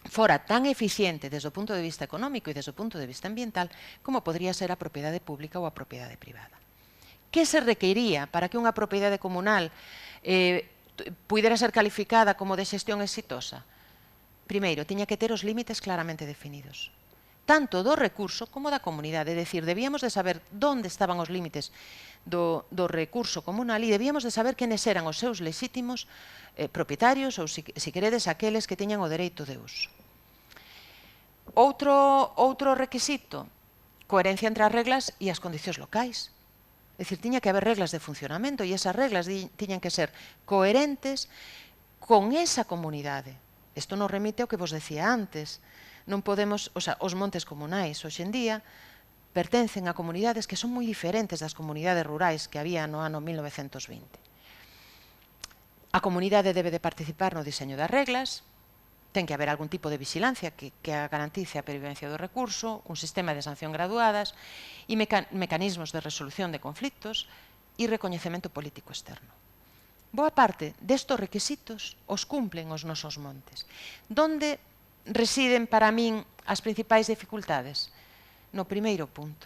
fora tan eficiente desde o punto de vista económico e desde o punto de vista ambiental como podría ser a propiedade pública ou a propiedade privada. Que se requería para que unha propiedade comunal pudera ser calificada como de xestión exitosa? Primeiro, tiña que ter os límites claramente definidos, tanto do recurso como da comunidade. É dicir, debíamos de saber onde estaban os límites do recurso comunal e debíamos de saber quenes eran os seus lexítimos propietarios ou, se queredes, aqueles que teñan o dereito de uso. Outro requisito, coherencia entre as reglas e as condicións locais. É dicir, tiña que haber reglas de funcionamento e esas reglas tiñan que ser coherentes con esa comunidade. Isto nos remite ao que vos decía antes. Non podemos, os montes comunais hoxe en día pertencen a comunidades que son moi diferentes das comunidades rurais que había no ano 1920. A comunidade debe de participar no diseño das reglas, ten que haber algún tipo de vigilancia que garantice a pervivencia do recurso, un sistema de sanción graduadas e mecanismos de resolución de conflitos e recoñecemento político externo. Boa parte destos requisitos os cumplen os nosos montes. Donde residen para min as principais dificultades? no primeiro punto.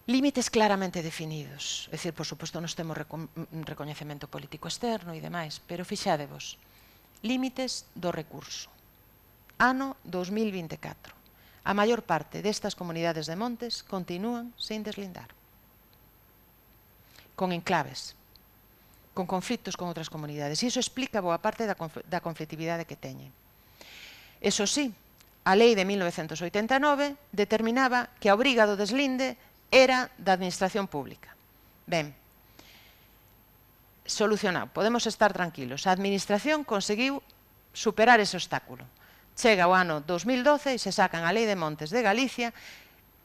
Límites claramente definidos. É dicir, por suposto, nos temos recoñecemento político externo e demais, pero fixadevos, límites do recurso. Ano 2024. A maior parte destas comunidades de montes continúan sen deslindar. Con enclaves, con conflitos con outras comunidades. E iso explica boa parte da conflictividade que teñen. Eso sí, a lei de 1989 determinaba que a obriga do deslinde era da administración pública. Ben, solucionado, podemos estar tranquilos. A administración conseguiu superar ese obstáculo. Chega o ano 2012 e se sacan a Lei de Montes de Galicia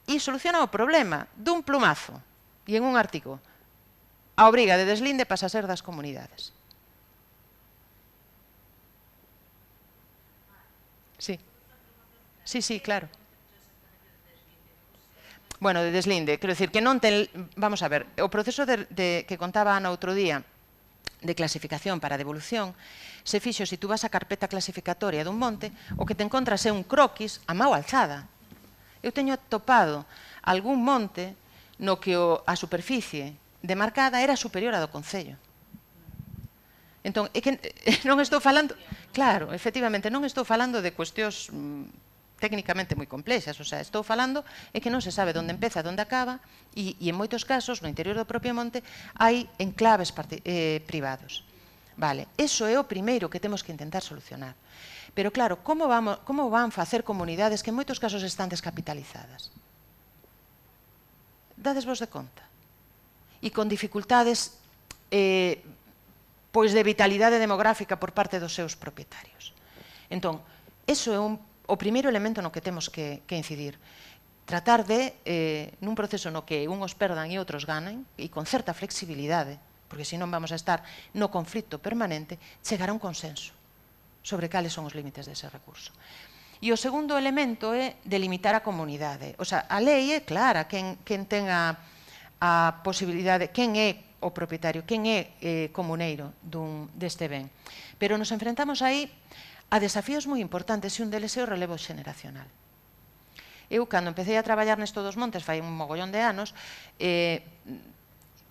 e soluciona o problema dun plumazo. E en un artigo, a obriga de deslinde pasa a ser das comunidades. Sí. Sí, claro. Bueno, de deslinde, quero dicir que non ten... Vamos a ver, o proceso que contaba Ana outro día de clasificación para devolución se fixo, se tú vas á carpeta clasificatoria dun monte, o que te encontras é un croquis a mau alzada. Eu teño topado algún monte no que a superficie demarcada era superior a do concello. Entón, é que non estou falando... Claro, efectivamente, non estou falando de cuestións técnicamente moi complexas, o sea, estou falando é que non se sabe onde empeza e onde acaba e en moitos casos, no interior do propio monte, hai enclaves privados. Vale, eso é o primeiro que temos que intentar solucionar. Pero claro, como van facer comunidades que en moitos casos están descapitalizadas? Dades vos de conta. E con dificultades pois de vitalidade demográfica por parte dos seus propietarios. Entón, eso é o primeiro elemento no que temos que incidir. Tratar de, nun proceso no que uns perdan e outros ganen, e con certa flexibilidade, porque senón vamos a estar no conflito permanente, chegar a un consenso sobre cales son os límites dese recurso. E o segundo elemento é delimitar a comunidade. O sea, a lei é clara, quen ten a posibilidade, quen é o propietario, quen é comuneiro deste ben. Pero nos enfrentamos aí a desafíos moi importantes e un deles é o relevo xeneracional. Eu, cando empecé a traballar nesto dos montes, fai un mogollón de anos,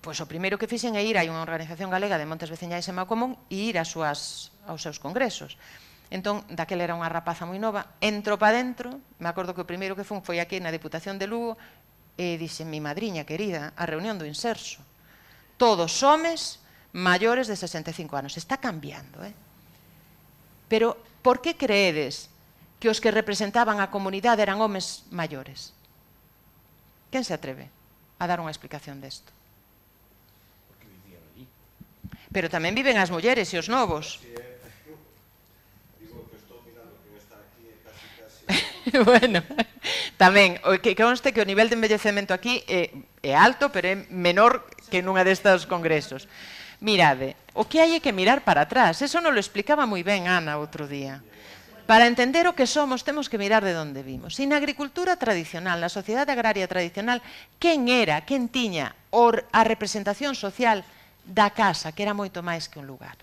pois o primeiro que fixen é ir a unha organización galega de montes veciñais en Maucomún e ir aos seus congresos. Entón, daquela era unha rapaza moi nova, entro pa dentro, me acordo que o primeiro que fun foi aquí na Diputación de Lugo, e dixen, mi madriña querida, a reunión do Inserso. Todos homes maiores de 65 anos. Está cambiando, Pero, por que creedes que os que representaban a comunidade eran homes maiores? Quen se atreve a dar unha explicación desto? Porque vivían allí. Pero tamén viven as mulleres e os novos. Digo que estou mirando quen está aquí e casi... Bueno, tamén, que conste que o nivel de envellecemento aquí é alto, pero é menor que nunha destes congresos. Mirade, o que hai é que mirar para atrás. Eso non lo explicaba moi ben Ana outro día. Para entender o que somos, temos que mirar de onde vimos. E na agricultura tradicional, na sociedade agraria tradicional, quen era, quen tiña a representación social da casa, que era moito máis que un lugar,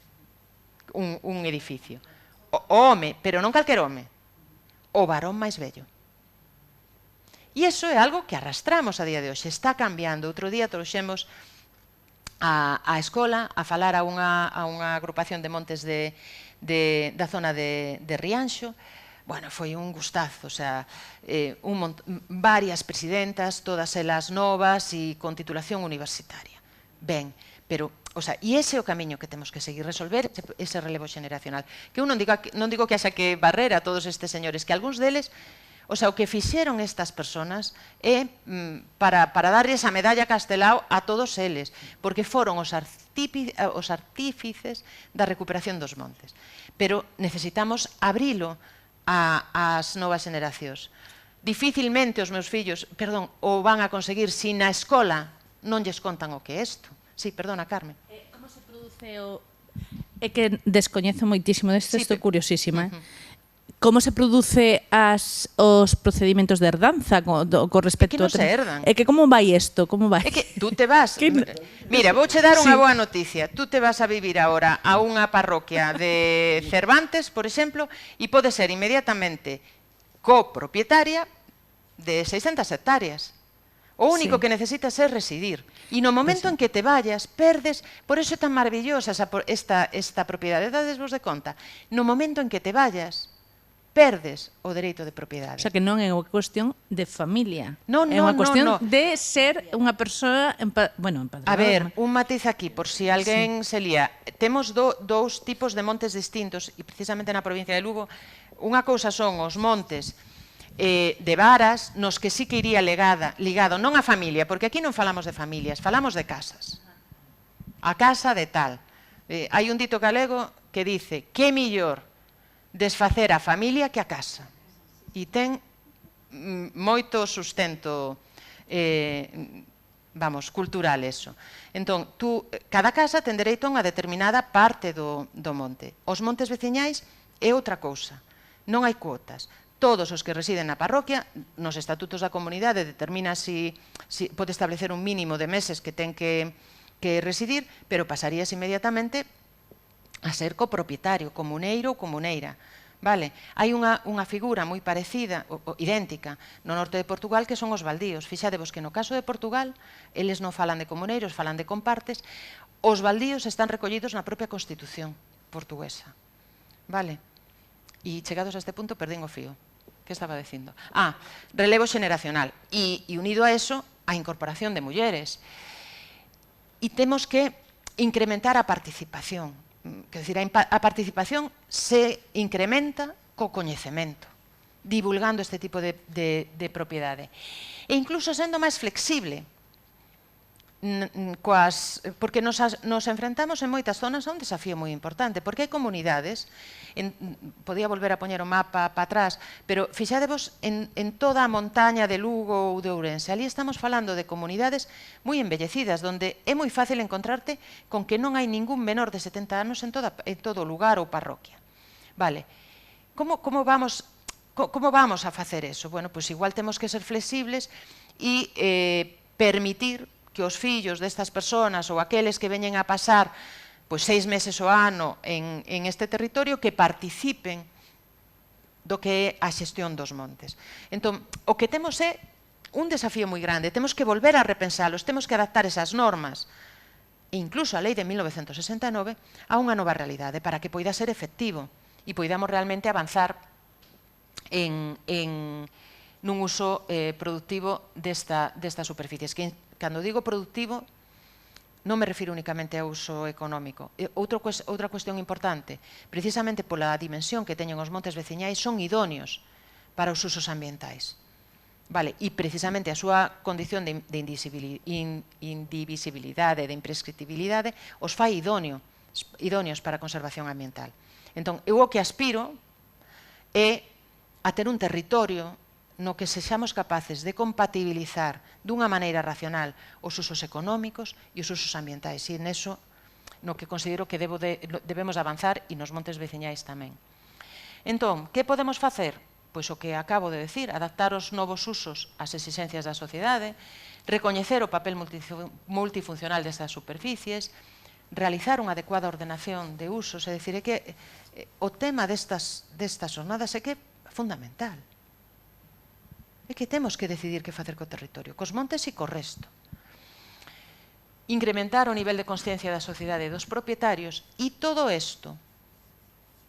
un edificio? O home, pero non calquer home, o varón máis vello. E iso é algo que arrastramos a día de hoxe. Está cambiando. Outro día trouxemos a escola a falar a unha agrupación de montes da zona de Rianxo. Bueno, foi un gustazo, o sea, varias presidentas, todas elas novas e con titulación universitaria. Ben, pero, o sea, e ese é o camiño que temos que seguir, resolver ese relevo xeneracional. Que eu non digo que haxa que barrer a todos estes señores, que algúns deles, o sea, o que fixeron estas personas é para darles a medalla Castelao a todos eles, porque foron os artífices da recuperación dos montes. Pero necesitamos abrilo ás novas generacións. Dificilmente os meus fillos, o van a conseguir se na escola non lles contan o que é isto. Sí, perdona, Carmen. Como se produce o... É que descoñezo moitísimo desto, estou curiosísima. Como se produce os procedimentos de herdanza con respecto a... Que non se herdan. É que como vai isto? É que tú te vas... Mira, vouche dar unha boa noticia. Tú te vas a vivir agora a unha parroquia de Cervantes, por exemplo, e pode ser inmediatamente copropietaria de 600 hectáreas. O único Sí. que necesitas é residir. E no momento en que te vayas, perdes, por eso é tan maravillosa esta propiedade, dades vos de conta. No momento en que te vayas, perdes o dereito de propiedade. O sea, que non é unha cuestión de familia. Non, É unha non, cuestión non, non. de ser unha persoa empadronada. A ver, un matiz aquí, por si alguén se lía. Temos dous tipos de montes distintos, e precisamente na provincia de Lugo, unha cousa son os montes de varas, nos que sí que iría ligado, non a familia, porque aquí non falamos de familias, falamos de casas. A casa de tal. Hai un dito galego que dice que é millor desfacer a familia que a casa. E ten moito sustento cultural eso. Entón, cada casa ten dereito a unha determinada parte do monte. Os montes veciñais é outra cousa. Non hai cuotas. Todos os que residen na parroquia, nos estatutos da comunidade determina si pode establecer un mínimo de meses que ten que residir, pero pasarías inmediatamente a ser copropietario, comuneiro ou comuneira. Vale? Hai unha figura moi parecida, idéntica, no norte de Portugal, que son os baldíos. Fixadevos que no caso de Portugal, eles non falan de comuneiros, falan de compartes. Os baldíos están recollidos na propia Constitución portuguesa. Vale? E chegados a este punto, perdín o fío. Que estaba dicindo? Relevo xeneracional. E unido a eso, a incorporación de mulleres. E temos que incrementar a participación. Quer dizer, a participación se incrementa co coñecemento, divulgando este tipo de propiedade. E incluso sendo máis flexible, porque nos enfrentamos en moitas zonas a un desafío moi importante, porque hai comunidades, podía volver a poñer o mapa para atrás, pero fixadevos en toda a montaña de Lugo ou de Ourense, ali estamos falando de comunidades moi embellecidas, donde é moi fácil encontrarte con que non hai ningún menor de 70 anos en todo lugar ou parroquia. Vale, como vamos a facer eso? Bueno, pois igual temos que ser flexibles e permitir que os fillos destas persoas ou aqueles que veñen a pasar 6 meses ao ano en este territorio que participen do que é a xestión dos montes. Entón, o que temos é un desafío moi grande, temos que volver a repensalos, temos que adaptar esas normas e incluso a lei de 1969 a unha nova realidade para que poida ser efectivo e poidamos realmente avanzar nun uso productivo destas superficies. Cando digo productivo, non me refiro únicamente ao uso económico. Outra cuestión importante, precisamente pola dimensión que teñen os montes veciñais, son idóneos para os usos ambientais. Vale, e precisamente a súa condición de indivisibilidade, de imprescriptibilidade, os fai idóneos para a conservación ambiental. Entón, eu o que aspiro é a ter un territorio no que sexamos capaces de compatibilizar dunha maneira racional os usos económicos e os usos ambientais. E neso, no que considero que debemos avanzar e nos montes veciñais tamén. Entón, que podemos facer? Pois o que acabo de decir, adaptar os novos usos ás exigencias da sociedade, recoñecer o papel multifuncional destas superficies, realizar unha adecuada ordenación de usos, é dicir, é que o tema destas jornadas é que é fundamental. É que temos que decidir que facer co territorio, cos montes e co resto. Incrementar o nivel de consciencia da sociedade e dos propietarios, e todo isto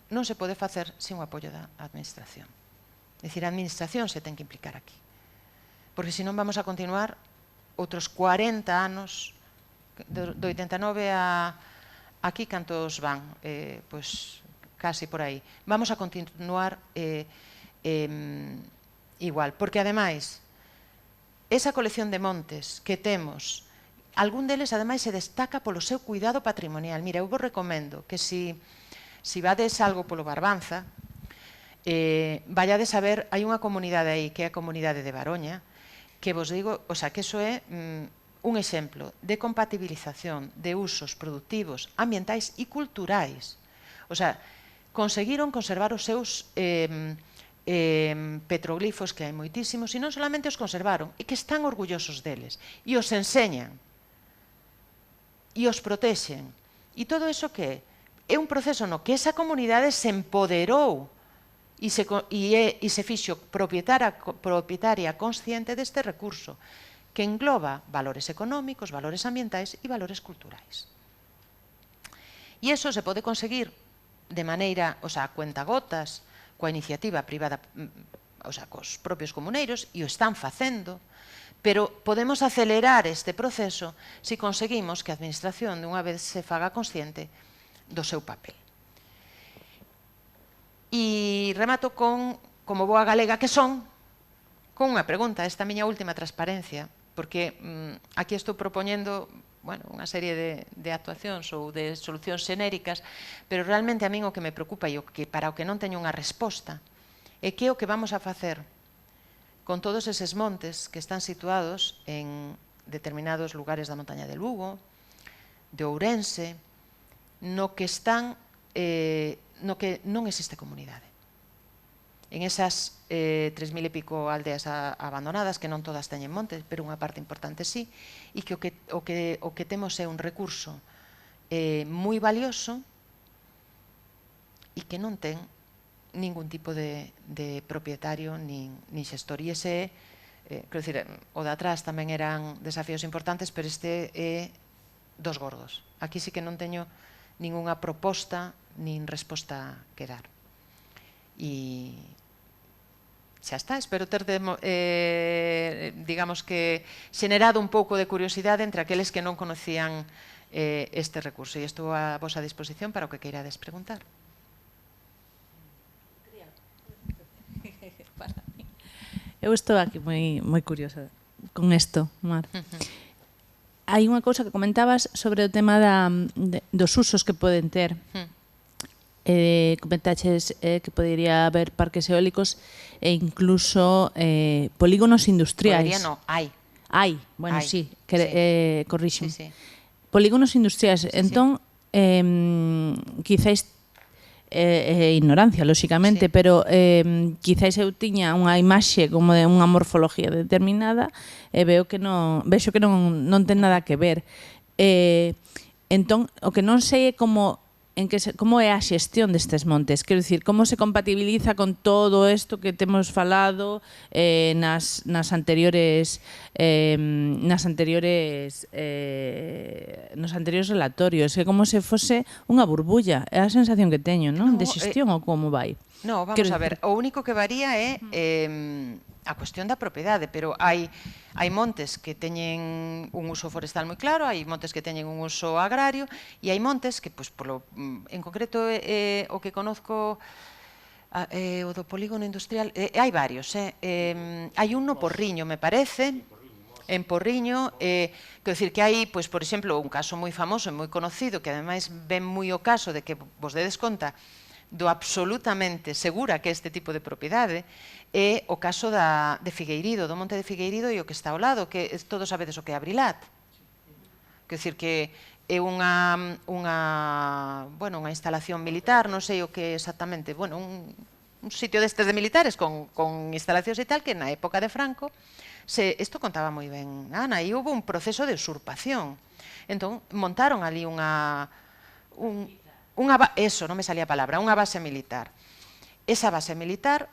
non se pode facer sin o apoio da administración. É dicir, a administración se ten que implicar aquí. Porque senón vamos a continuar outros 40 anos, do 89 a aquí cantos van, pois casi por aí. Vamos a continuar igual, porque ademais, esa colección de montes que temos, algún deles ademais se destaca polo seu cuidado patrimonial. Mira, eu vos recomendo que si vades algo polo Barbanza, vallades a ver, hai unha comunidade aí, que é a comunidade de Baroña, que vos digo, o sea, que eso é un exemplo de compatibilización de usos productivos, ambientais e culturais. O sea, conseguiron conservar os seus petroglifos, que hai moitísimos, e non solamente os conservaron, e que están orgullosos deles, e os enseñan, e os protexen. E todo iso que é un proceso no que esa comunidade se empoderou e se fixo propietaria consciente deste recurso, que engloba valores económicos, valores ambientais e valores culturais. E iso se pode conseguir de maneira, a cuentagotas, coa iniciativa privada, cos propios comuneiros, e o están facendo, pero podemos acelerar este proceso se conseguimos que a Administración dunha vez se faga consciente do seu papel. E remato con, como boa galega que son, con unha pregunta, esta miña última transparencia, porque aquí estou propoñendo unha serie de actuacións ou de solucións xenéricas, pero realmente a min o que me preocupa e para o que non teño unha resposta é que o que vamos a facer con todos eses montes que están situados en determinados lugares da montaña de Lugo, de Ourense, no que non existe comunidade. En esas 3.000 e pico aldeas abandonadas, que non todas teñen montes, pero unha parte importante sí, e que o que temos é un recurso moi valioso e que non ten ningún tipo de propietario nin xestor. E ese, quero dicir, o de atrás tamén eran desafíos importantes, pero este é dos gordos. Aquí sí que non teño ningunha proposta nin resposta que dar. E xa está, espero ter, digamos que, xenerado un pouco de curiosidade entre aqueles que non conocían este recurso. E estou a vosa disposición para o que queirades preguntar. Eu estou aquí moi curiosa con isto, Mar. Hai unha cousa que comentabas sobre o tema dos usos que poden ter. Comentaches que podería haber parques eólicos e incluso polígonos industriais. Podería non, hai. Hai, bueno, sí, corrixo. Polígonos industriais. Entón, quizáis ignorancia, lóxicamente, pero quizáis eu tiña unha imaxe como de unha morfología determinada e vexo que non ten nada que ver. Entón, o que non sei é como é a xestión destes montes, quero dicir, como se compatibiliza con todo isto que temos falado nas anteriores relatorios, é como se fose unha burbulla, é a sensación que teño, non? De xestión ou como vai? No, vamos a ver, o único que varía é a cuestión da propiedade, pero hai montes que teñen un uso forestal moi claro, hai montes que teñen un uso agrario e hai montes que, en concreto, o que conozco, o do polígono industrial, hai varios, hai un no Porriño, me parece, en Porriño, quero dicir que hai, por exemplo, un caso moi famoso e moi conocido, que ademais ven moi o caso de que vos dedes conta do absolutamente segura que este tipo de propiedade, é o caso de Figueirido, do monte de Figueirido e o que está ao lado, que todos sabedes o que é Abrilat. Quero dicir que é unha instalación militar, non sei o que exactamente, un sitio destes de militares con instalacións e tal, que na época de Franco, isto contaba moi ben Ana, e houve un proceso de usurpación. Entón, montaron ali eso, non me salía a palabra, unha base militar. Esa base militar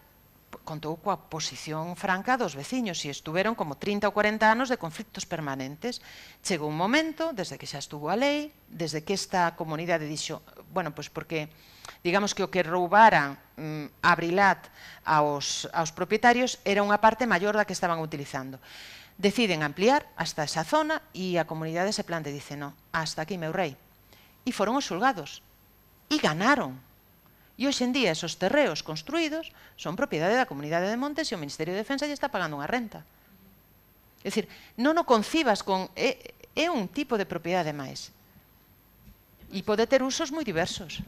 contou coa posición franca dos veciños e estuveron como 30 ou 40 anos de conflitos permanentes. Chegou un momento, desde que xa estuvo a lei, desde que esta comunidade dixo, porque digamos que o que roubaran Abrilat aos propietarios era unha parte maior da que estaban utilizando. Deciden ampliar hasta esa zona e a comunidade se plante e dice, no, hasta aquí, meu rei. E foron os xulgados. E ganaron. E hoxe en día esos terreos construídos son propiedade da Comunidade de Montes e o Ministerio de Defensa lle está pagando unha renta. É dicir, non o concibas con... É un tipo de propiedade máis. E pode ter usos moi diversos.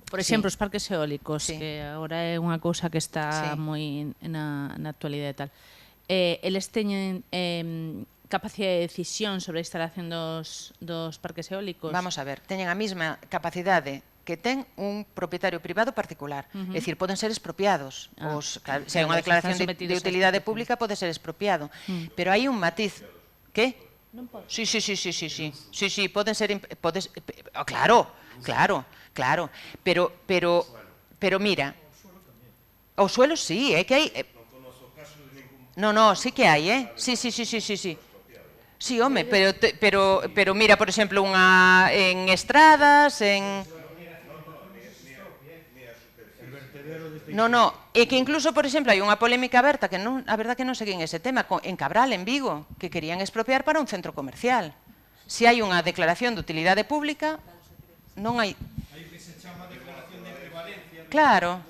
Por exemplo, os parques eólicos, que agora é unha cousa que está moi na actualidade e tal. Eles teñen capacidade de decisión sobre a instalación dos parques eólicos? Vamos a ver, teñen a mesma capacidade que ten un propietario privado particular. É dicir, poden ser expropiados. Se hai unha declaración de utilidade pública, pode ser expropiado. Pero hai un matiz. Que? Non pode. Sí, poden ser... Claro. Pero mira, O suelo sí, é que hai... No, sí que hai, Sí. Sí, home, pero mira, por exemplo, unha en Estradas, en... No, é que incluso, por exemplo, hai unha polémica aberta que non, a verdad que non seguín ese tema, en Cabral, en Vigo, que querían expropiar para un centro comercial. Se hai unha declaración de utilidade pública, non hai... Hai o que se chama declaración de prevalencia. Claro.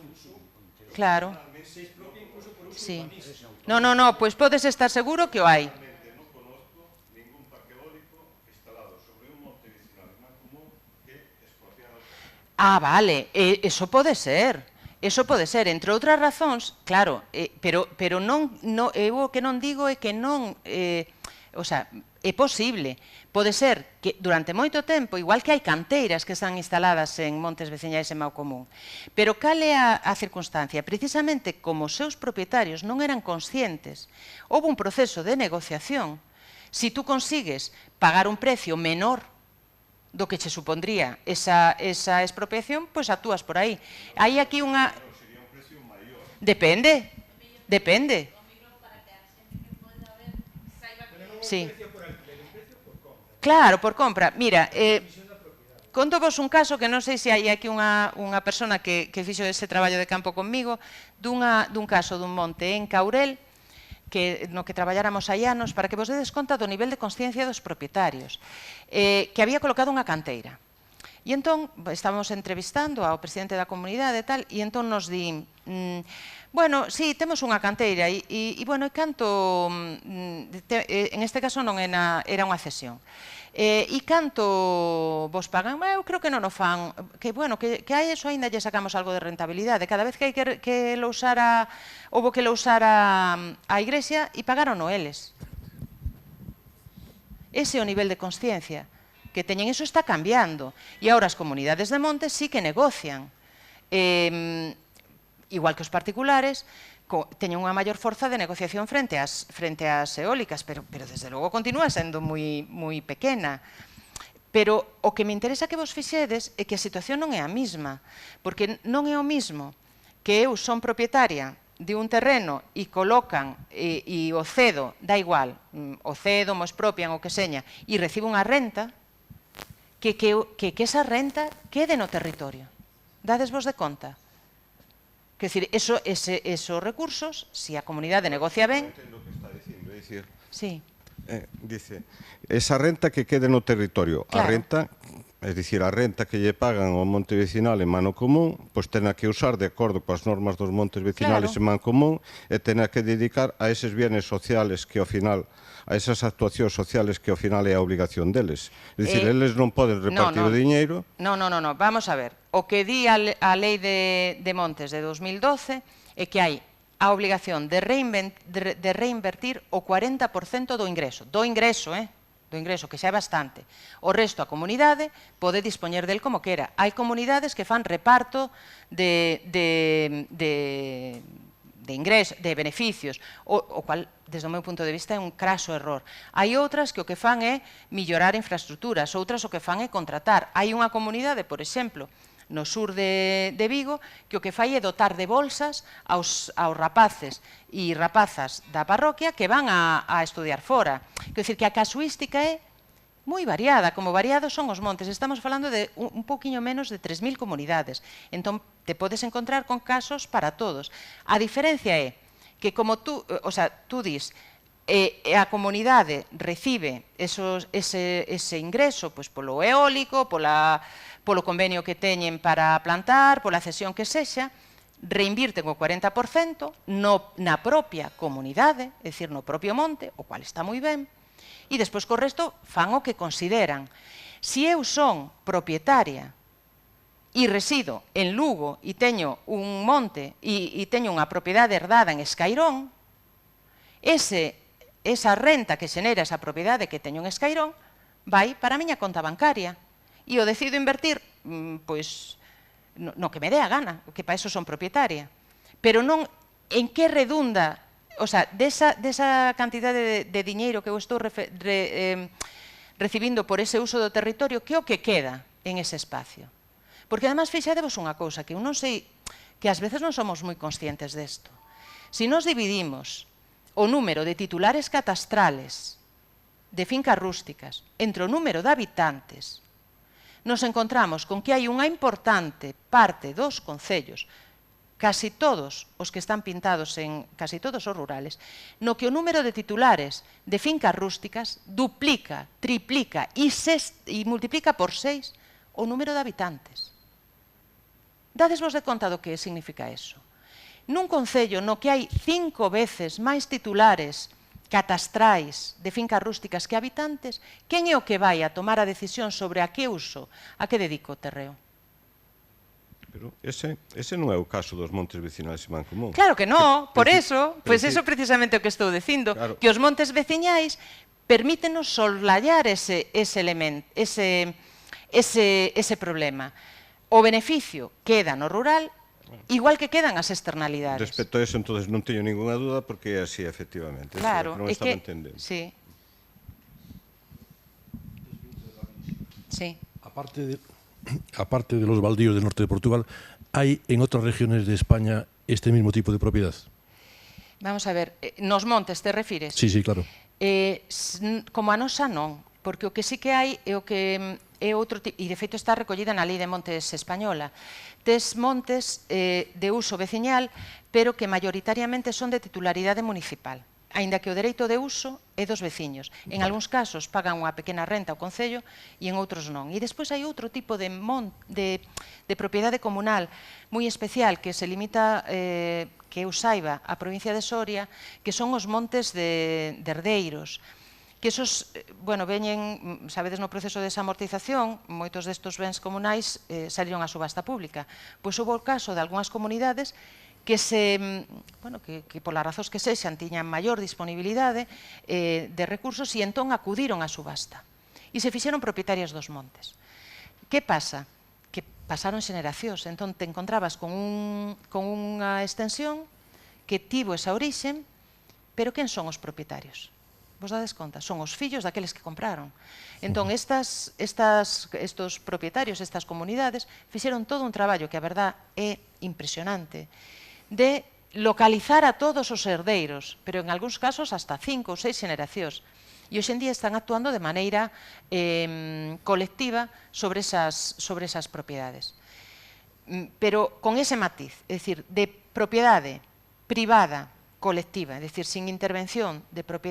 Se expropia incluso por uso Sí. urbanístico. No, pois podes estar seguro que o hai. Non conozco ningún parque eólico instalado sobre un monte vecinal en Mancomún que expropiara. Vale, eso pode ser. Eso pode ser, entre outras razóns, claro, pero non, eu o que non digo é que non, o sea, é posible. Pode ser que durante moito tempo, igual que hai canteiras que están instaladas en montes veciñais en Maucomún, pero cal é a circunstancia? Precisamente como os seus propietarios non eran conscientes, houve un proceso de negociación. Si tú consigues pagar un precio menor do que che supondría esa expropiación, pois actúas por aí. Hai aquí unha... Depende. Sí. Claro, por compra. Mira, contovos un caso que non sei se hai aquí unha persona que fixo ese traballo de campo conmigo, dun caso dun monte en Caurel, no que traballáramos hai anos, para que vos dedes conta do nivel de consciencia dos propietarios, que había colocado unha canteira. E entón, estábamos entrevistando ao presidente da comunidade e tal, e entón nos di, bueno, sí, temos unha canteira, e bueno, e canto, en este caso non era unha cesión, e canto vos pagan? Eu creo que non o fan, que bueno, que a eso ainda lle sacamos algo de rentabilidade, cada vez que hai que lo usara, houve que lo usara a Igrexa, e pagaron eles. Ese é o nivel de consciencia que teñen, eso está cambiando, e agora as comunidades de montes sí que negocian, igual que os particulares, teñen unha maior forza de negociación frente ás eólicas, pero desde logo continúa sendo moi pequena. Pero o que me interesa que vos fixedes é que a situación non é a mesma, porque non é o mesmo que eu son propietaria de un terreno e colocan e o cedo, da igual, o cedo, mo expropian, o que seña, e recibo unha renta, que esa renta quede no territorio. Dades vos de conta? Quer dicir, esos recursos, se a comunidade negocia ben... Entendo o que está dicindo, é dicir... Sí. Dice, esa renta que quede no territorio, Claro. a renta, é dicir, a renta que lle pagan ao monte vecinal en mano común, pois tena que usar de acordo coas normas dos montes vecinales en mano común e tena que dedicar a eses bienes sociales que ao final, a esas actuacións sociales que ao final é a obligación deles. É dicir, eles non poden repartir o diñeiro. No, vamos a ver. O que di a Lei de Montes de 2012 é que hai a obligación de reinvertir o 40% do ingreso, que xa é bastante. O resto a comunidade pode dispoñer del como quera. Hai comunidades que fan reparto de ingresos, de beneficios, o cual, desde o meu punto de vista, é un craso error. Hai outras que o que fan é mellorar infraestructuras, outras o que fan é contratar. Hai unha comunidade, por exemplo, no sur de Vigo, que o que fai é dotar de bolsas aos rapaces e rapazas da parroquia que van a estudiar fora. Quer dizer que a casuística é moi variada, como variados son os montes. Estamos falando de un pouquiño menos de 3.000 comunidades. Entón, te podes encontrar con casos para todos. A diferencia é que como tú dis, a comunidade recibe ese ingreso polo eólico, polo convenio que teñen para plantar, pola cesión que sexa, reinvirten o 40% na propia comunidade, é dicir, no propio monte, o cual está moi ben, e despois co resto fan o que consideran. Se eu son propietaria e resido en Lugo e teño un monte e teño unha propiedade herdada en Escairón, esa renta que xenera esa propiedade que teño en Escairón vai para a miña conta bancaria e o decido invertir pois no que me dé a gana, que para eso son propietaria. Pero non en que redunda, desa cantidade de diñeiro que eu estou recibindo por ese uso do territorio, que é o que queda en ese espacio. Porque además fixadevos unha cousa, que eu non sei que ás veces non somos moi conscientes desto. Si nos dividimos o número de titulares catastrales de fincas rústicas entre o número de habitantes, nos encontramos con que hai unha importante parte dos concellos, casi todos os que están pintados en casi todos os rurales, no que o número de titulares de fincas rústicas duplica, triplica e multiplica por 6 o número de habitantes. Dadesvos de conta do que significa eso. Nun concello no que hai 5 veces máis titulares catastrais de fincas rústicas que habitantes, quen é o que vai a tomar a decisión sobre a que uso, a que dedico o terreo? Pero ese non é o caso dos montes vecinais en Mancomún. Claro que non, por eso, pois eso precisamente o que estou dicindo, que os montes veciñais permítenos soslayar ese problema. O beneficio queda no rural, igual que quedan as externalidades. Respecto a eso, entonces, non teño ninguna duda, porque é así, efectivamente. Claro, non estaba entendendo. Sí. Sí. Aparte de los baldíos del norte de Portugal, ¿hay en otras regiones de España este mismo tipo de propiedad? Vamos a ver, nos montes te refires? Sí, sí, claro. Como a nosa non, porque o que sí que hai é o que é outro tipo, e de feito está recollida na Lei de Montes española. Tes montes de uso veciñal, pero que maioritariamente son de titularidade municipal, aínda que o dereito de uso é dos veciños. En algúns casos pagan unha pequena renta ao concello e en outros non. E despois hai outro tipo de propiedade comunal moi especial que se limita, que eu saiba, a provincia de Soria, que son os montes de herdeiros, que esos, bueno, veñen, sabedes, no proceso de desamortización, moitos destos bens comunais saliron a subasta pública. Pois houve o caso de algunhas comunidades que polas razóns que sexan tiñan maior disponibilidade de recursos e entón acudiron á subasta e se fixeron propietarias dos montes. Que pasa? Que pasaron xeneracións, entón te encontrabas con unha extensión que tivo esa orixe, pero quen son os propietarios? Vos dades conta? Son os fillos daqueles que compraron. Entón, estos propietarios, estas comunidades, fixeron todo un traballo que a verdad é impresionante, de localizar a todos os herdeiros, pero en algúns casos hasta 5 ou 6 xeneracións. E hoxe en día están actuando de maneira colectiva sobre esas propiedades. Pero con ese matiz, é dicir, de propiedade privada, colectiva, é dicir, sin intervención,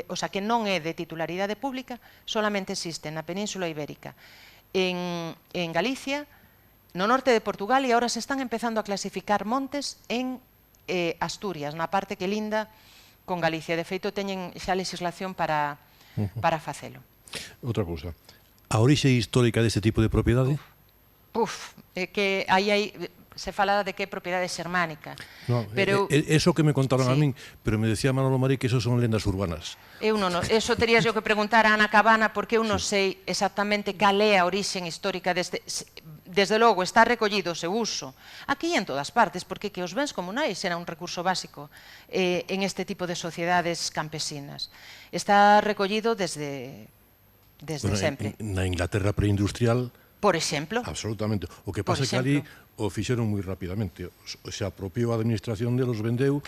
o sea, que non é de titularidade pública, solamente existe na Península Ibérica, en Galicia, no norte de Portugal, e agora se están empezando a clasificar montes en Asturias, na parte que linda con Galicia. De feito, teñen xa legislación para facelo. Outra cousa, a orixe histórica deste tipo de propiedade? Que aí se fala de que é propiedade xermánica. No, eso que me contaron a min, pero me decía Manolo Marí que eso son lendas urbanas. Eu non, eso terías yo que preguntar a Ana Cabana, porque eu non sei exactamente cal é a orixe histórica deste. Desde logo, está recollido o seu uso aquí e en todas partes, porque que os bens comunais era un recurso básico en este tipo de sociedades campesinas. Está recollido desde sempre. Na Inglaterra preindustrial, por exemplo. Absolutamente. O que pasa é que ali o fixeron moi rapidamente. Se apropiou a administración delos, vendeu,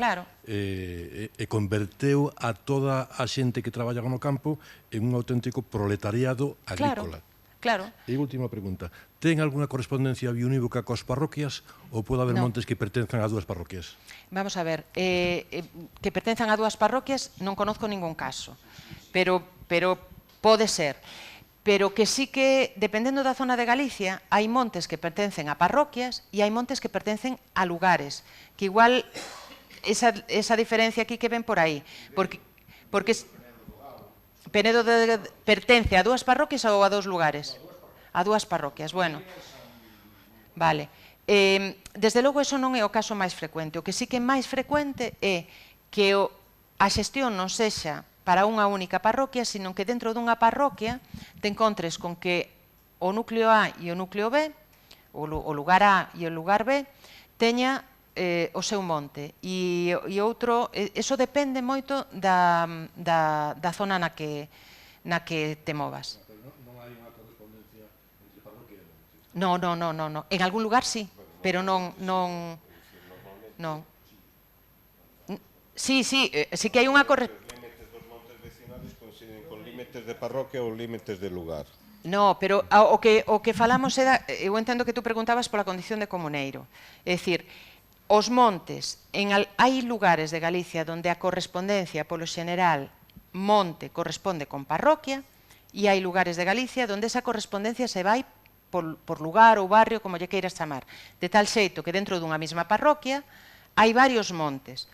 e converteu a toda a xente que traballaba no campo en un auténtico proletariado agrícola. Claro. E última pregunta, ten algunha correspondencia bionívoca coas parroquias ou pode haber montes que pertenzan a dúas parroquias? Vamos a ver, que pertenzan a dúas parroquias non conozco ningún caso, pero pode ser. Pero que sí que, dependendo da zona de Galicia, hai montes que pertencen a parroquias e hai montes que pertencen a lugares, que igual esa diferencia aquí que ven por aí, porque Penedo pertence a dúas parroquias ou a dous lugares? A dúas parroquias, bueno. Vale. Desde logo, eso non é o caso máis frecuente. O que sí que é máis frecuente é que a xestión non sexa para unha única parroquia, sino que dentro dunha parroquia te encontres con que o núcleo A e o núcleo B, o lugar A e o lugar B, teña o seu monte. E outro, eso depende moito da zona na que te movas. Non hai unha correspondencia entre parroquia e monte? Non. En algún lugar sí, pero non... Non. Sí que hai unha Os límites dos montes vecinales coinciden con límites de parroquia ou límites de lugar. No, pero o que falamos era, eu entendo que tú preguntabas pola condición de comuneiro. É dicir, os montes, hai lugares de Galicia onde a correspondencia polo xeneral monte corresponde con parroquia e hai lugares de Galicia onde esa correspondencia se vai por lugar ou barrio, como lle queiras chamar. De tal xeito que dentro dunha mesma parroquia hai varios montes.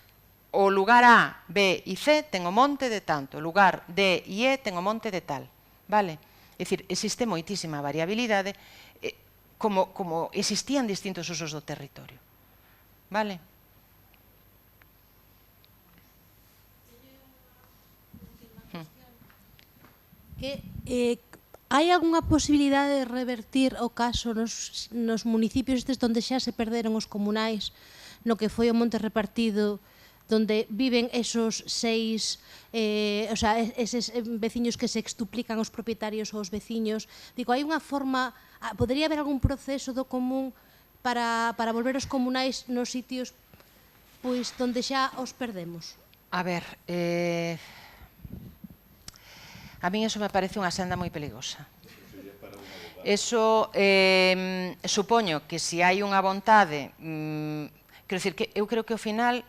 O lugar A, B e C ten o monte de tanto, o lugar D e E ten o monte de tal. Vale? É dicir, existe moitísima variabilidade como existían distintos usos do territorio. Vale? Hai algunha posibilidade de revertir o caso nos municipios estes onde xa se perderon os comunais, no que foi o monte repartido, donde viven esos seis, eses veciños que se extuplican os propietarios ou os veciños. Digo, hai unha forma, podería haber algún proceso do común para volver os comunais nos sitios pois donde xa os perdemos? A ver, a min eso me parece unha senda moi peligrosa. Eso, supoño que se hai unha vontade, quero dicir, que eu creo que ao final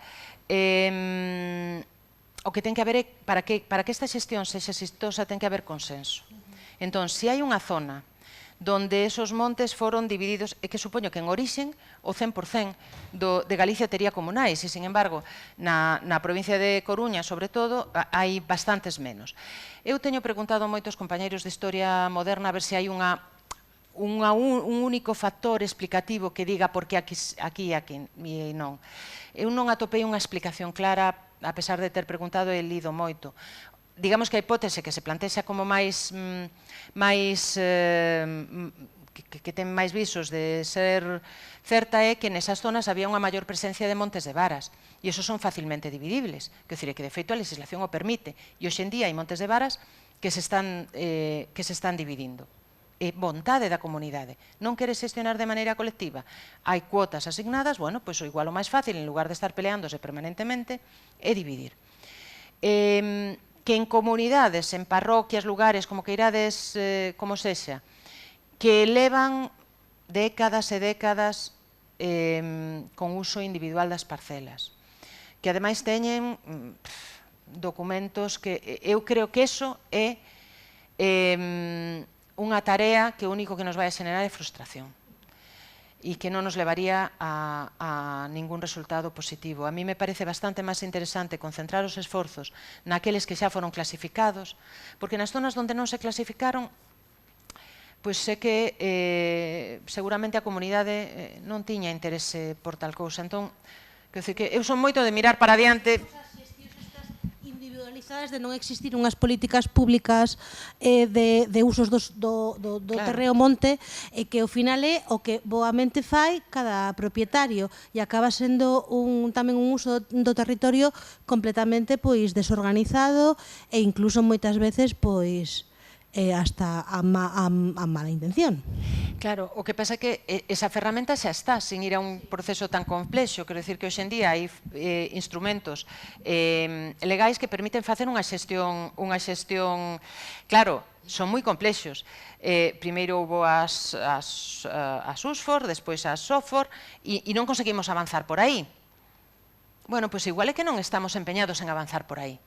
o que ten que haber é, para que esta xestión sexa exitosa, ten que haber consenso. Entón, se hai unha zona donde esos montes foron divididos, e que supoño que en orixen o 100% de Galicia tería comunais, e, sin embargo, na provincia de Coruña, sobre todo, hai bastantes menos. Eu teño preguntado a moitos compañeiros de historia moderna a ver se hai un único factor explicativo que diga por que aquí e aquí, e non. Eu non atopei unha explicación clara, a pesar de ter preguntado e lido moito. Digamos que a hipótese que se plantexa como máis que ten máis visos de ser certa é que nesas zonas había unha maior presencia de montes de varas, e esos son facilmente dividibles, que de feito a legislación o permite, e hoxe en día hai montes de varas que se están dividindo. É vontade da comunidade. Non quere xestionar de maneira colectiva. Hai cuotas asignadas, bueno, pois o igual o máis fácil, en lugar de estar peleándose permanentemente, é dividir. Que en comunidades, en parroquias, lugares, como que irades, como sexa, que levan décadas e décadas con uso individual das parcelas, que ademais teñen documentos que eu creo que eso é unha tarea que o único que nos vai a xenerar é frustración e que non nos levaría a ningún resultado positivo. A mí me parece bastante máis interesante concentrar os esforzos naqueles que xa foron clasificados, porque nas zonas onde non se clasificaron, pois sé que seguramente a comunidade non tiña interese por tal cousa. Entón, quero dicir que eu son moito de mirar para adiante. De non existir unhas políticas públicas de usos do terreo monte, e que ao final é o que boamente fai cada propietario, e acaba sendo tamén un uso do territorio completamente desorganizado, e incluso moitas veces hasta a mala intención. Claro, o que pasa é que esa ferramenta xa está, sin ir a un proceso tan complexo. Quero dicir que hoxe en día hai instrumentos legais que permiten facer unha xestión, claro, son moi complexos. Primeiro houve as USFOR, despois as SOFOR, e non conseguimos avanzar por aí. Bueno, pois igual é que non estamos empeñados en avanzar por aí.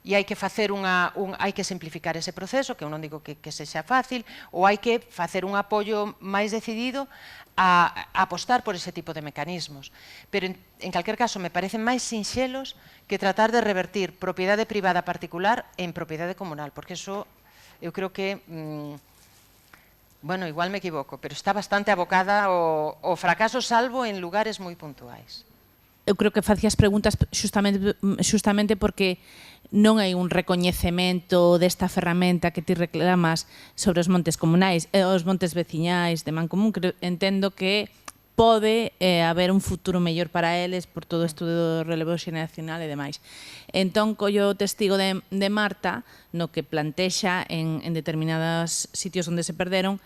E hai que facer hai que simplificar ese proceso, que eu non digo que sexa fácil, ou hai que facer un apoio máis decidido a apostar por ese tipo de mecanismos. Pero, en calquer caso, me parecen máis sinxelos que tratar de revertir propiedade privada particular en propiedade comunal, porque eso, eu creo que, bueno, igual me equivoco, pero está bastante abocada ao fracaso, salvo en lugares moi puntuais. Eu creo que facías preguntas justamente porque non hai un recoñecemento desta ferramenta que ti reclamas sobre os montes comunais e os montes veciñais de Mancomún. Entendo que pode haber un futuro mellor para eles por todo isto do relevo xeneracional e demais. Entón, collo o testigo de Marta, no que plantexa en determinados sitios onde se perderon,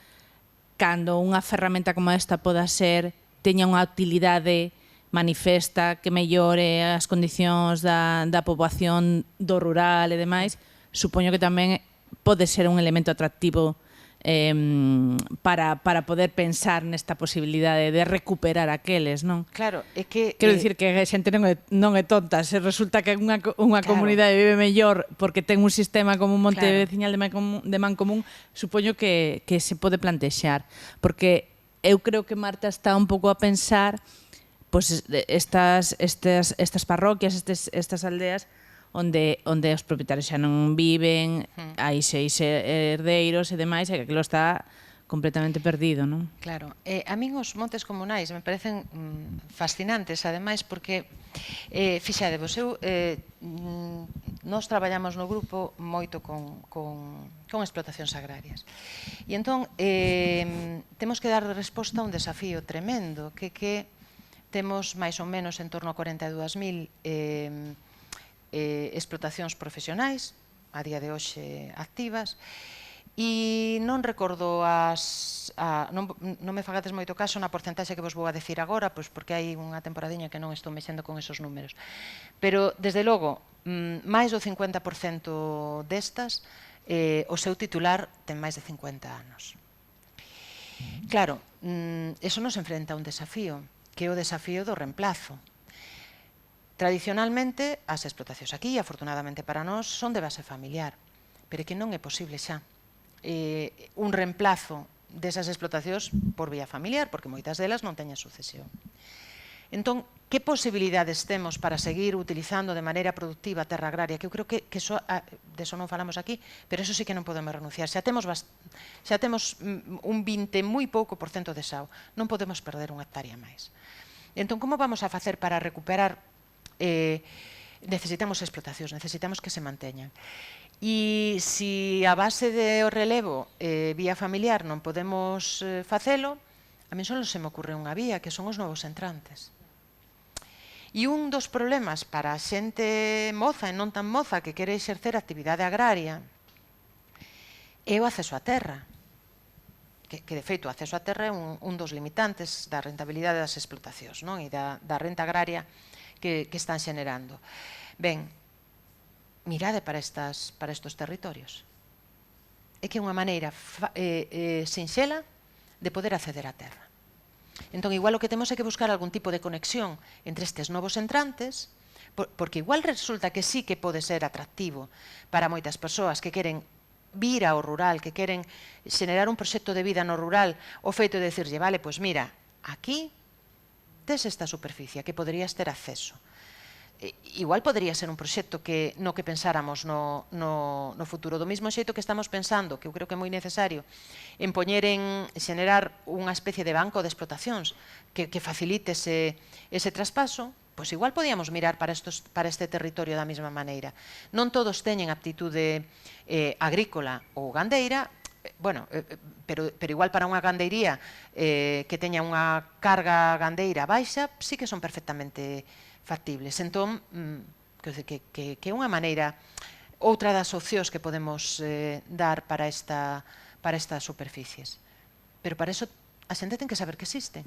cando unha ferramenta como esta poda ser, teña unha utilidade manifesta que mellore as condicións da poboación do rural e demais, supoño que tamén pode ser un elemento atractivo para poder pensar nesta posibilidade de recuperar aqueles, non? Claro, é que... Quero dicir que a xente non é tonta, se resulta que unha comunidade vive mellor porque ten un sistema como un monte veciñal de Mancomún, supoño que se pode plantexar, porque eu creo que Marta está un pouco a pensar estas parroquias, estas aldeas onde os propietarios xa non viven, hai 6 herdeiros e demais, e que aquilo está completamente perdido, non? Claro. A min os montes comunais me parecen fascinantes, ademais, porque, fixadevos, nós traballamos no grupo moito con explotacións agrarias. E entón, temos que dar resposta a un desafío tremendo, que temos máis ou menos en torno a 42.000 explotacións profesionais, a día de hoxe activas, e non recordo non me fagades moito caso na porcentaxe que vos vou a decir agora, pois porque hai unha temporadiña que non estou mexendo con esos números, pero desde logo máis do 50% destas o seu titular ten máis de 50 anos. Claro, eso nos enfrenta a un desafío, que é o desafío do reemplazo. Tradicionalmente, as explotacións aquí, afortunadamente para nós, son de base familiar, pero que non é posible xa un reemplazo desas explotacións por vía familiar, porque moitas delas non teñen sucesión. Entón, que posibilidades temos para seguir utilizando de maneira productiva a terra agraria? Que eu creo que de eso non falamos aquí, pero eso sí que non podemos renunciar. Xa temos un 20 moi pouco % de sao, non podemos perder unha hectárea máis. Entón, como vamos a facer para recuperar? Necesitamos explotacións, necesitamos que se manteñan. E se a base do relevo vía familiar non podemos facelo, a min só se me ocurre unha vía, que son os novos entrantes. E un dos problemas para a xente moza e non tan moza que quere exercer actividade agraria é o acceso á terra, que de feito o acceso á terra é un dos limitantes da rentabilidade das explotacións e da renta agraria que están xenerando. Ben, mirade para estos territorios. É que é unha maneira sinxela de poder acceder á terra. Entón, igual o que temos é que buscar algún tipo de conexión entre estes novos entrantes, porque igual resulta que sí que pode ser atractivo para moitas persoas que queren vir ao rural, que queren xenerar un proxecto de vida no rural, o feito de dicirlle, vale, pois mira, aquí tes esta superficie que podrías ter acceso. Igual podría ser un proxecto no que pensáramos no futuro. Do mesmo xeito que estamos pensando, que eu creo que é moi necesario, en xenerar unha especie de banco de explotacións que facilite ese traspaso, pois igual podíamos mirar para este territorio da mesma maneira. Non todos teñen aptitude agrícola ou gandeira, pero igual para unha gandeiría que teña unha carga gandeira baixa, sí que son perfectamente factibles. Entón, que é unha maneira, outra das opcións que podemos dar para estas superficies. Pero para iso a xente ten que saber que existen.